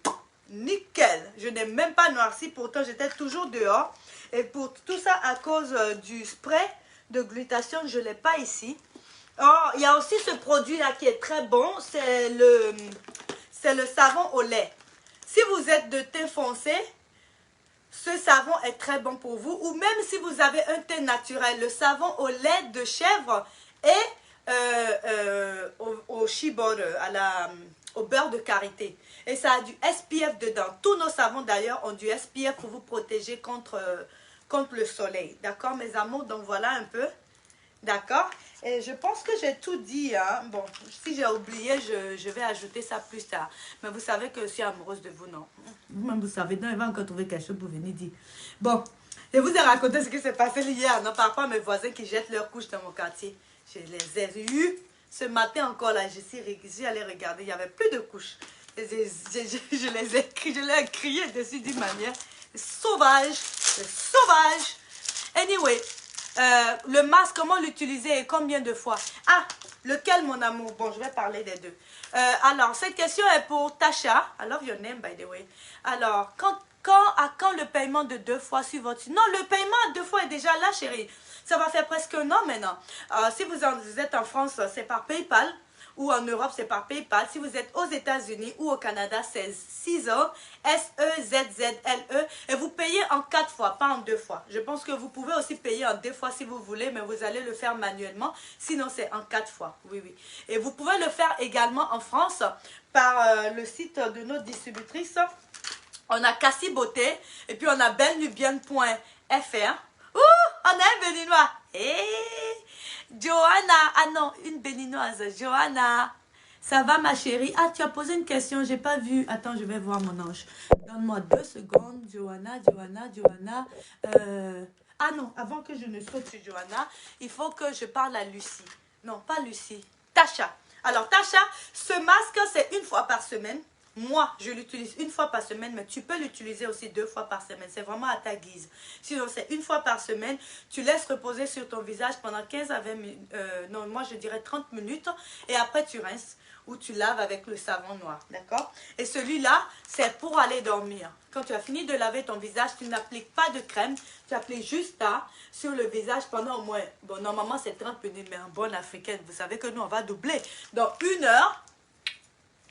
nickel, je n'ai même pas noirci, pourtant j'étais toujours dehors. Et pour tout ça, à cause du spray de glutathione, je ne l'ai pas ici. Oh, il y a aussi ce produit-là qui est très bon, c'est le savon au lait. Si vous êtes de teint foncé, ce savon est très bon pour vous. Ou même si vous avez un teint naturel, le savon au lait de chèvre et au shea butter, au beurre de karité. Et ça a du SPF dedans. Tous nos savons d'ailleurs ont du SPF pour vous protéger contre le soleil. D'accord mes amours? Donc voilà un peu. D'accord? Et je pense que j'ai tout dit. Hein? Bon, si j'ai oublié, je vais ajouter ça plus tard. Mais vous savez que je suis amoureuse de vous, non? Vous-même, vous savez, non, il va encore trouver quelque chose pour venir dire. Bon, je vous ai raconté ce qui s'est passé hier. Non, par rapport à mes voisins qui jettent leurs couches dans mon quartier. Je les ai eus. Ce matin encore, là, je suis allée regarder. Il n'y avait plus de couches. Je les ai crié dessus d'une manière sauvage. Sauvage. Anyway, le masque, comment l'utiliser et combien de fois? Ah, lequel mon amour? Bon, je vais parler des deux. Alors, cette question est pour Tasha. I love your name, by the way. Alors, quand le paiement de 2 fois sur votre... Non, le paiement à 2 fois est déjà là, chérie. Ça va faire presque 1 an maintenant. Si vous êtes en France, c'est par PayPal. Ou en Europe, c'est par PayPal. Si vous êtes aux États-Unis ou au Canada, c'est Sezzle, S-E-Z-Z-L-E. Et vous payez en 4 fois, pas en 2 fois. Je pense que vous pouvez aussi payer en 2 fois si vous voulez, mais vous allez le faire manuellement. Sinon, c'est en 4 fois. Oui, oui. Et vous pouvez le faire également en France par le site de notre distributrice. On a Cassie Beauté et puis on a bellenubienne.fr. Ouh, on a un béninois. Johanna, ah non, une béninoise. Johanna, ça va ma chérie? Ah, tu as posé une question, j'ai pas vu. Attends, je vais voir mon ange. Donne-moi 2 secondes. Johanna. Ah non, avant que je ne saute sur Johanna, il faut que je parle à Lucie. Non, pas Lucie. Tasha. Alors Tasha, ce masque, c'est 1 fois par semaine. Moi, je l'utilise 1 fois par semaine, mais tu peux l'utiliser aussi 2 fois par semaine. C'est vraiment à ta guise. Sinon, c'est 1 fois par semaine. Tu laisses reposer sur ton visage pendant 15 à 20 minutes. Non, moi, je dirais 30 minutes. Et après, tu rinces ou tu laves avec le savon noir. D'accord? Et celui-là, c'est pour aller dormir. Quand tu as fini de laver ton visage, tu n'appliques pas de crème. Tu appliques juste ça sur le visage pendant au moins... Bon, normalement, c'est 30 minutes, mais en bonne africaine, vous savez que nous, on va doubler. Donc, 1 heure.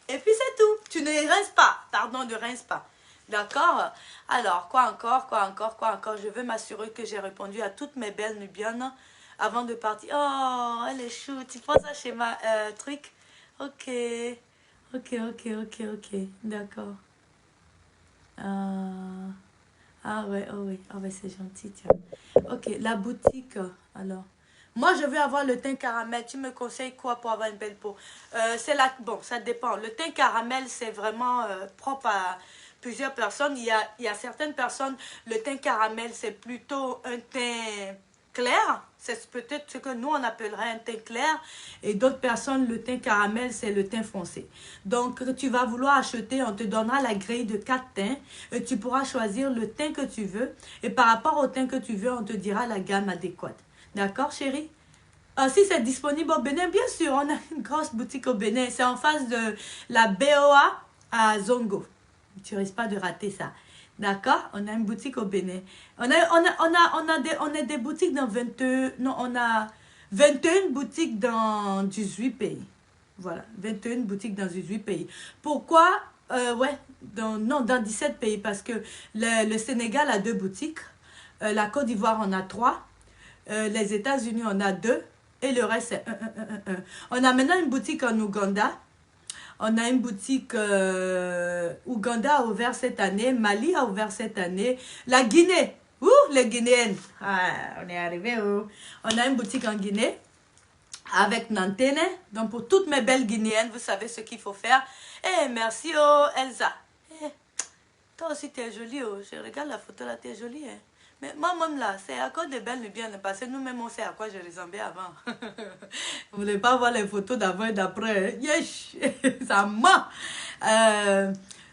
Et puis c'est tout. Tu ne rinces pas. Pardon, ne rince pas. D'accord? Alors, quoi encore? Je veux m'assurer que j'ai répondu à toutes mes belles nubiennes avant de partir. Oh, elle est chou. Tu prends ça chez ma truc? Ok. D'accord. Ah ouais, oh oui. Ah ouais, c'est gentil, tiens. Ok, la boutique. Alors... Moi, je veux avoir le teint caramel. Tu me conseilles quoi pour avoir une belle peau? Bon, ça dépend. Le teint caramel, c'est vraiment propre à plusieurs personnes. Il y a certaines personnes, le teint caramel, c'est plutôt un teint clair. C'est peut-être ce que nous, on appellerait un teint clair. Et d'autres personnes, le teint caramel, c'est le teint foncé. Donc, tu vas vouloir acheter, on te donnera la grille de 4 teints. Et tu pourras choisir le teint que tu veux. Et par rapport au teint que tu veux, on te dira la gamme adéquate. D'accord, chérie? Si c'est disponible au Bénin, bien sûr, on a une grosse boutique au Bénin. C'est en face de la BOA à Zongo. Tu risques pas de rater ça. D'accord? On a une boutique au Bénin. On a des boutiques dans 22... Non, on a 21 boutiques dans 18 pays. Voilà, 21 boutiques dans 18 pays. Pourquoi Ouais, non, dans 17 pays, parce que le Sénégal a 2 boutiques, la Côte d'Ivoire en a 3, les États-Unis en a 2, et le reste c'est 1. On a maintenant une boutique en Ouganda, on a une boutique, Ouganda a ouvert cette année, Mali a ouvert cette année, la Guinée, les Guinéennes, on est arrivé, on a une boutique en Guinée, avec Nantene. Donc pour toutes mes belles Guinéennes, vous savez ce qu'il faut faire. Merci Elsa. Toi aussi tu es jolie, je regarde la photo là, tu es jolie. Mais moi-même là, c'est à cause des belles bien, parce que nous-mêmes on sait à quoi je ressemblais avant. Vous voulez pas voir les photos d'avant et d'après. Yes, ça ment.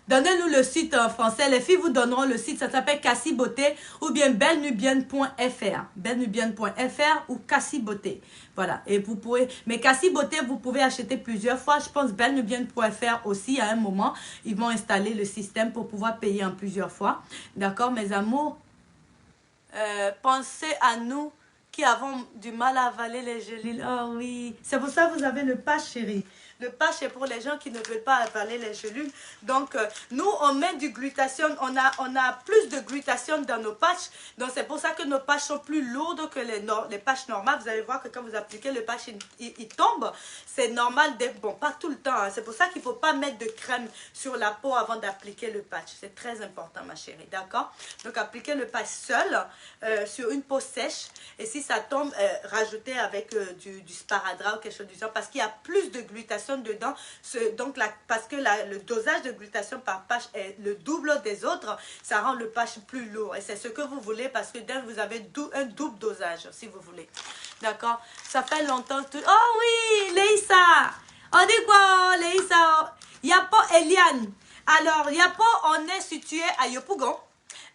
Donnez-nous le site en français. Les filles vous donneront le site. Ça s'appelle Cassie Beauté ou bien bellenubienne.fr. Bellenubienne.fr ou Cassie Beauté. Voilà. Et vous pouvez... Mais Cassie Beauté, vous pouvez acheter plusieurs fois. Je pense bellenubienne.fr aussi, à un moment, ils vont installer le système pour pouvoir payer en plusieurs fois. D'accord, mes amours? Pensez à nous qui avons du mal à avaler les gélules. Oh oui. C'est pour ça que vous avez le patch, chérie. Le patch est pour les gens qui ne veulent pas avaler les gélules. Donc, nous, on met du glutathione. On a plus de glutathione dans nos patchs. Donc, c'est pour ça que nos patchs sont plus lourdes que les patchs normales. Vous allez voir que quand vous appliquez le patch, il tombe. C'est normal. Bon, pas tout le temps. Hein. C'est pour ça qu'il ne faut pas mettre de crème sur la peau avant d'appliquer le patch. C'est très important, ma chérie. D'accord? Donc, appliquez le patch seul sur une peau sèche. Et si ça tombe, rajoutez avec du sparadrap ou quelque chose du genre. Parce qu'il y a plus de glutathione dedans, donc parce que le dosage de glutathione par patch est le double des autres, ça rend le patch plus lourd et c'est ce que vous voulez parce que dès vous avez un double dosage si vous voulez. D'accord, ça fait longtemps tout... Oh oui, Leïssa, on dit quoi Leïssa? Yapo Eliane. Alors Yapo, on est situé à Yopougon,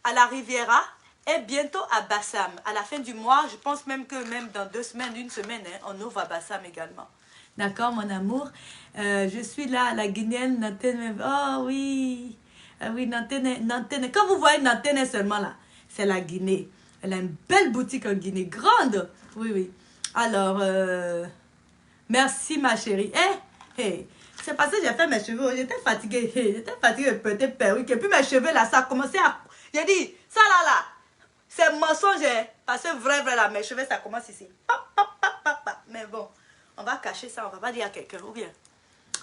à la Riviera et bientôt à Bassam. À la fin du mois, je pense même dans 2 semaines, 1 semaine, on ouvre à Bassam également. D'accord, mon amour. Je suis là, la Guinéenne Nantene. Oh oui. Oui, Nantene. Quand vous voyez Nantene seulement là, c'est la Guinée. Elle a une belle boutique en Guinée, grande. Oui, oui. Alors, merci ma chérie. C'est parce que j'ai fait mes cheveux. J'étais fatiguée. J'étais fatiguée, peut-être perruque. Et puis mes cheveux là, ça a commencé à... J'ai dit, ça là, c'est mensonge. Parce que vrai là, mes cheveux, ça commence ici. Mais bon. On va cacher ça, on va pas dire à quelqu'un, ou bien.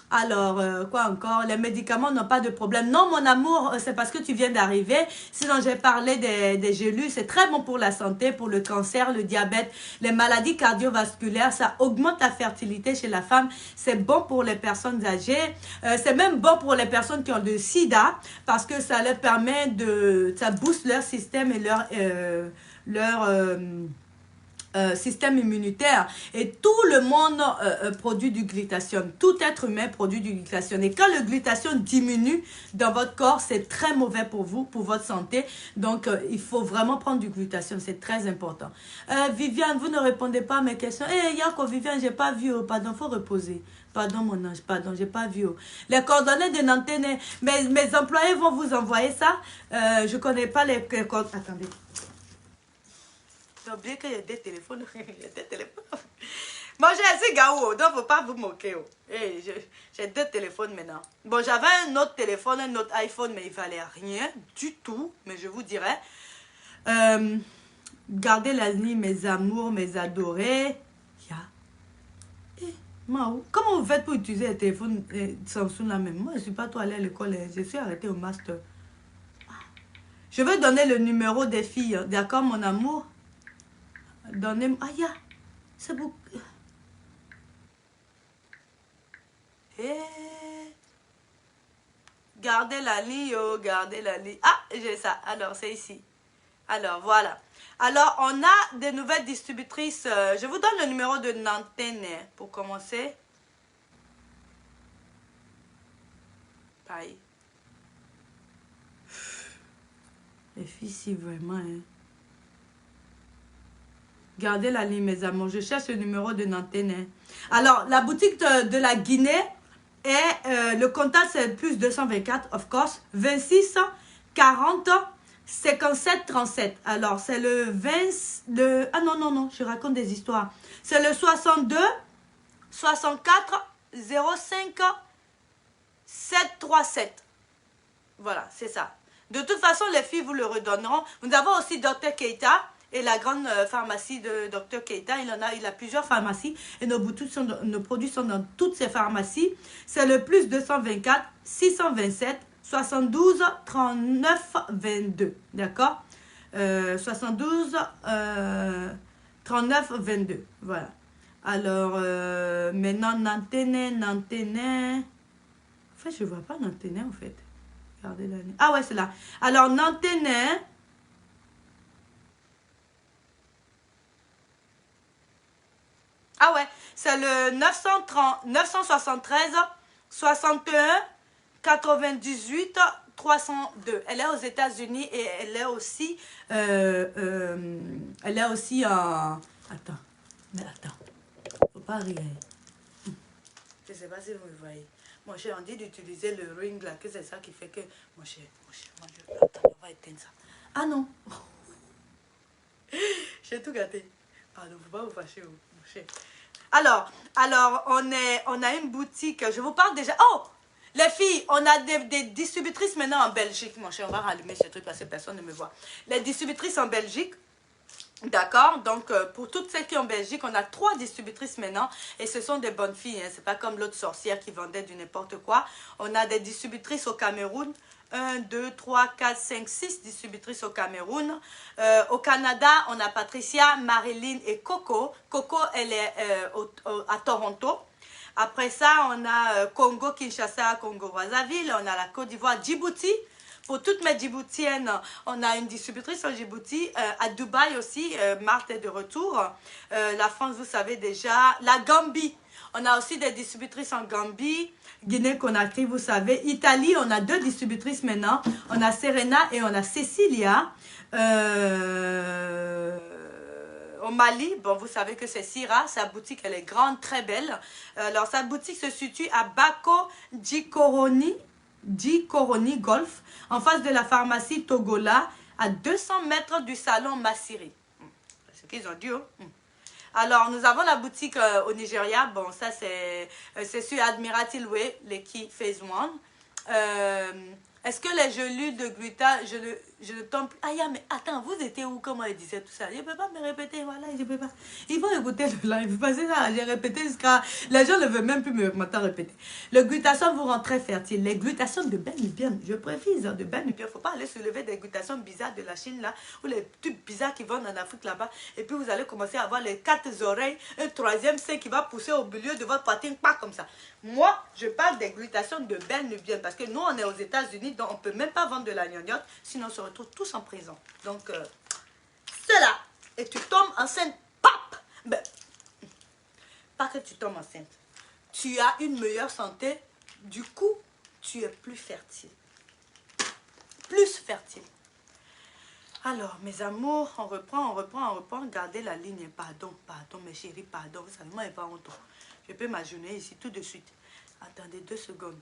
Alors, quoi encore? Les médicaments n'ont pas de problème. Non, mon amour, c'est parce que tu viens d'arriver. Sinon, j'ai parlé des gélules. C'est très bon pour la santé, pour le cancer, le diabète, les maladies cardiovasculaires. Ça augmente la fertilité chez la femme. C'est bon pour les personnes âgées. C'est même bon pour les personnes qui ont le sida parce que ça leur permet de... Ça booste leur système et leur système immunitaire et tout le monde produit du glutathione. Tout être humain produit du glutathione. Et quand le glutathione diminue dans votre corps, c'est très mauvais pour vous, pour votre santé. Donc, il faut vraiment prendre du glutathione. C'est très important. Viviane, vous ne répondez pas à mes questions. Yako, Viviane, j'ai pas vu. Pardon, faut reposer. Pardon, mon ange, pardon, j'ai pas vu. Les coordonnées de Nantene, mes employés vont vous envoyer ça. Je connais pas les coordonnées. Attendez. J'ai oublié qu'il y a des téléphones. Il y a des téléphones. Moi, j'ai assez gaou, donc faut pas vous moquer. J'ai 2 téléphones maintenant. Bon, j'avais un autre téléphone, un autre iPhone, mais il valait rien du tout. Mais je vous dirais, gardez la ligne, mes amours, mes adorés. Mao, comment vous faites pour utiliser les téléphones Samsung là même? Moi, je ne suis pas trop allée à l'école, je suis arrêtée au master. Je vais donner le numéro des filles, d'accord, mon amour? Donnez-moi. Aïe, c'est beaucoup. Gardez la ligne, gardez la ligne. Ah, j'ai ça. Alors, c'est ici. Alors, voilà. Alors, on a des nouvelles distributrices. Je vous donne le numéro de Nantene pour commencer. Pareil. Les filles, si vraiment... Hein. Gardez la ligne, mes amours. Je cherche le numéro de Nantene. Alors, la boutique de la Guinée est... le contact, c'est plus 224, of course. 26 40 57 37. Alors, c'est le 20... ah non, je raconte des histoires. C'est le 62 64 05 737. Voilà, c'est ça. De toute façon, les filles vous le redonneront. Nous avons aussi Dr Keita et la grande pharmacie de Dr Keita. Il a plusieurs pharmacies et nos produits sont dans toutes ces pharmacies. C'est le plus 224 627 72 39 22. D'accord, 72 39 22. Voilà. Alors, maintenant, Nantenet. En fait, je ne vois pas Nantenet, en fait. Regardez la ligne. Ah ouais, c'est là. Alors, Nantenet. Ah ouais, c'est le 973 61 98 302. Elle est aux États-Unis et elle est aussi en... Attends, mais attends, faut pas rire. Je sais pas si vous me voyez. Mon cher, on dit d'utiliser le ring là, que c'est ça qui fait que... Mon cher, attends, on va éteindre ça. Ah non. J'ai tout gâté. Pardon, faut pas vous fâcher, mon cher. Alors, on a une boutique, je vous parle déjà... Oh, les filles, on a des distributrices maintenant en Belgique. Mon cher, on va rallumer ce truc parce que personne ne me voit. Les distributrices en Belgique, d'accord, donc pour toutes celles qui sont en Belgique, on a 3 distributrices maintenant et ce sont des bonnes filles, hein. C'est pas comme l'autre sorcière qui vendait du n'importe quoi. On a des distributrices au Cameroun, 1, 2, 3, 4, 5, 6 distributrices au Cameroun. Au Canada, on a Patricia, Marilyn et Coco. Coco, elle est à Toronto. Après ça, on a Congo, Kinshasa, Congo, Brazzaville. On a la Côte d'Ivoire, Djibouti. Pour toutes mes Djiboutiennes, on a une distributrice en Djibouti. À Dubaï aussi, Marthe est de retour. La France, vous savez déjà. La Gambie, on a aussi des distributrices en Gambie. Guinée-Conakry, vous savez. Italie, on a 2 distributrices maintenant. On a Serena et on a Cecilia. Au Mali, bon, vous savez que c'est Syrah, sa boutique, elle est grande, très belle. Alors, sa boutique se situe à Bako Djikoroni Golf, en face de la pharmacie Togola, à 200 mètres du salon Massiri. C'est ce qu'ils ont dit, oh. Alors, nous avons la boutique au Nigeria. Bon, ça, c'est sur Admiralty Way, les Key Phase 1. Est-ce que les gelus de gluta, je ne tombe plus. Ah, mais attends, vous étiez où? Comment elle disait tout ça? Je ne peux pas me répéter, voilà, je ne peux pas. Il faut écouter le live, parce que ça, j'ai répété jusqu'à... Les gens ne veulent même plus m'entendre répéter. Le glutathion vous rend très fertile. Les glutations de Ben Nubian, je précise, de Ben Nubian, il ne faut pas aller soulever des glutations bizarres de la Chine, là, ou les tubes bizarres qui vendent en Afrique, là-bas, et puis vous allez commencer à avoir les 4 oreilles, un 3e sein qui va pousser au milieu de votre poitrine, pas comme ça. Moi, je parle des glutations de Ben Nubian, parce que nous, on est aux États-Unis, donc on ne peut même pas vendre de la gnognotte, sinon on se retrouve tous en prison. Donc, cela, et tu tombes enceinte, pap! Ben, pas que tu tombes enceinte, tu as une meilleure santé, du coup, tu es plus fertile. Plus fertile. Alors, mes amours, on reprend. Gardez la ligne. Pardon, mes chéris, pardon. Vous savez, moi, il n'y a pas honte. Je peux m'agenouiller ici tout de suite. Attendez 2 secondes.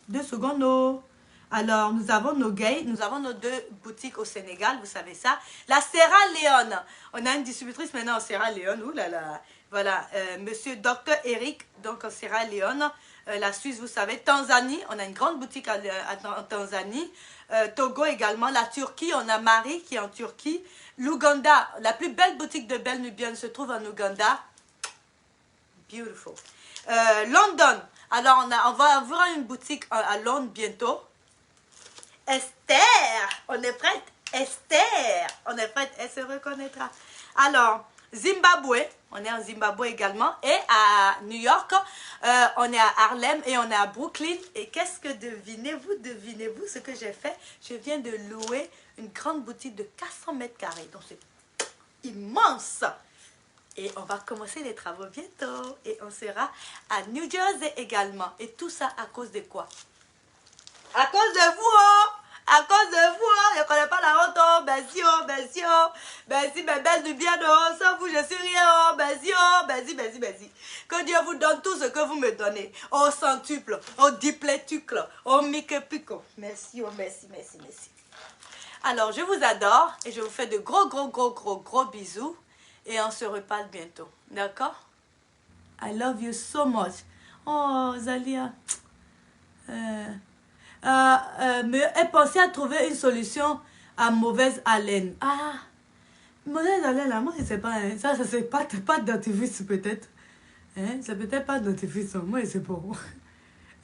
2 secondes, oh. Alors, nous avons nos gays, nous avons nos 2 boutiques au Sénégal, vous savez ça. La Sierra Leone, on a une distributrice maintenant au Sierra Leone, ouh là là. Voilà, monsieur Dr Eric, donc au Sierra Leone. La Suisse, vous savez. Tanzanie, on a une grande boutique en Tanzanie. Togo également. La Turquie, on a Marie qui est en Turquie. L'Ouganda, la plus belle boutique de Belle Nubienne se trouve en Ouganda. Beautiful. London, alors on va avoir une boutique à Londres bientôt. Esther, on est prête? Esther, on est prête, elle se reconnaîtra. Alors, Zimbabwe, on est en Zimbabwe également. Et à New York, on est à Harlem et on est à Brooklyn. Et qu'est-ce que devinez-vous ce que j'ai fait? Je viens de louer une grande boutique de 400 mètres carrés. Donc c'est immense. Et on va commencer les travaux bientôt. Et on sera à New Jersey également. Et tout ça à cause de quoi? À cause de vous, oh! À cause de vous, oh! Je ne connais pas la honte, oh! Ben si, oh! Ben si, oh! Ben si, ben belle du bien, oh! Sans vous, je suis rien, oh! Ben si, oh! Ben si, ben si, ben si. Que Dieu vous donne tout ce que vous me donnez. Au centuple, au diplétuple, au mique-pico. Merci, oh! Merci, merci, merci. Alors, je vous adore et je vous fais de gros bisous. Et on se reparle bientôt. D'accord? I love you so much. Oh, Zalia. Mais elle pensait à trouver une solution à mauvaise haleine. Ah, mauvaise haleine, là, moi, je sais pas. Hein. Ça c'est pas de dentifrice, peut-être. Hein? C'est peut-être pas de dentifrice, hein. Moi, je sais pas.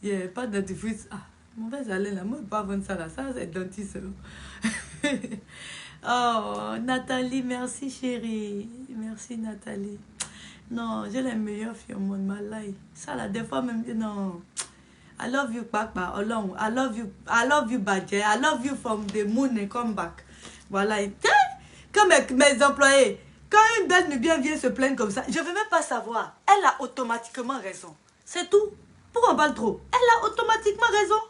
Il n'y a pas de dentifrice. Ah, mauvaise haleine, là. Moi, je ne peux pas vendre ça, là. Ça, c'est dentiste. Oh, Nathalie, merci, chérie. Merci, Nathalie. Non, j'ai les meilleures filles au monde, ma life. Ça, là, des fois, même, non. I love you, Papa. Along. I love you, Badger. I love you from the moon and come back. Voilà. Comme mes employés, quand une belle Nubienne vient se plaindre comme ça, je ne veux même pas savoir. Elle a automatiquement raison. C'est tout. Pourquoi on parle trop? Elle a automatiquement raison.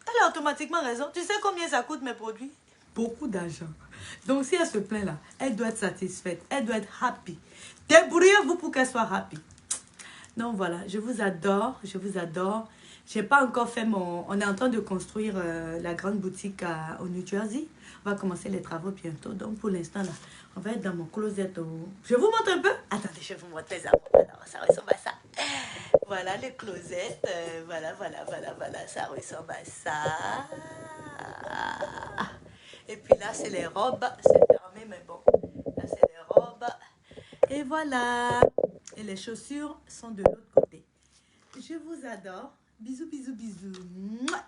Elle a automatiquement raison. Tu sais combien ça coûte mes produits? Beaucoup d'argent. Donc si elle se plaint là, elle doit être satisfaite. Elle doit être happy. Débrouillez-vous pour qu'elle soit happy. Donc voilà, je vous adore. Je vous adore. J'ai pas encore fait mon... On est en train de construire la grande boutique au New Jersey. On va commencer les travaux bientôt. Donc pour l'instant là, on va être dans mon closet. Je vous montre un peu. Attendez, je vous montre les arbres. Alors, ça ressemble à ça. Voilà le closet. Voilà. Ça ressemble à ça. Et puis là, c'est les robes. C'est fermé, mais bon. Là, c'est les robes. Et voilà. Et les chaussures sont de l'autre côté. Je vous adore. Bisous, bisous, bisous. Mouah.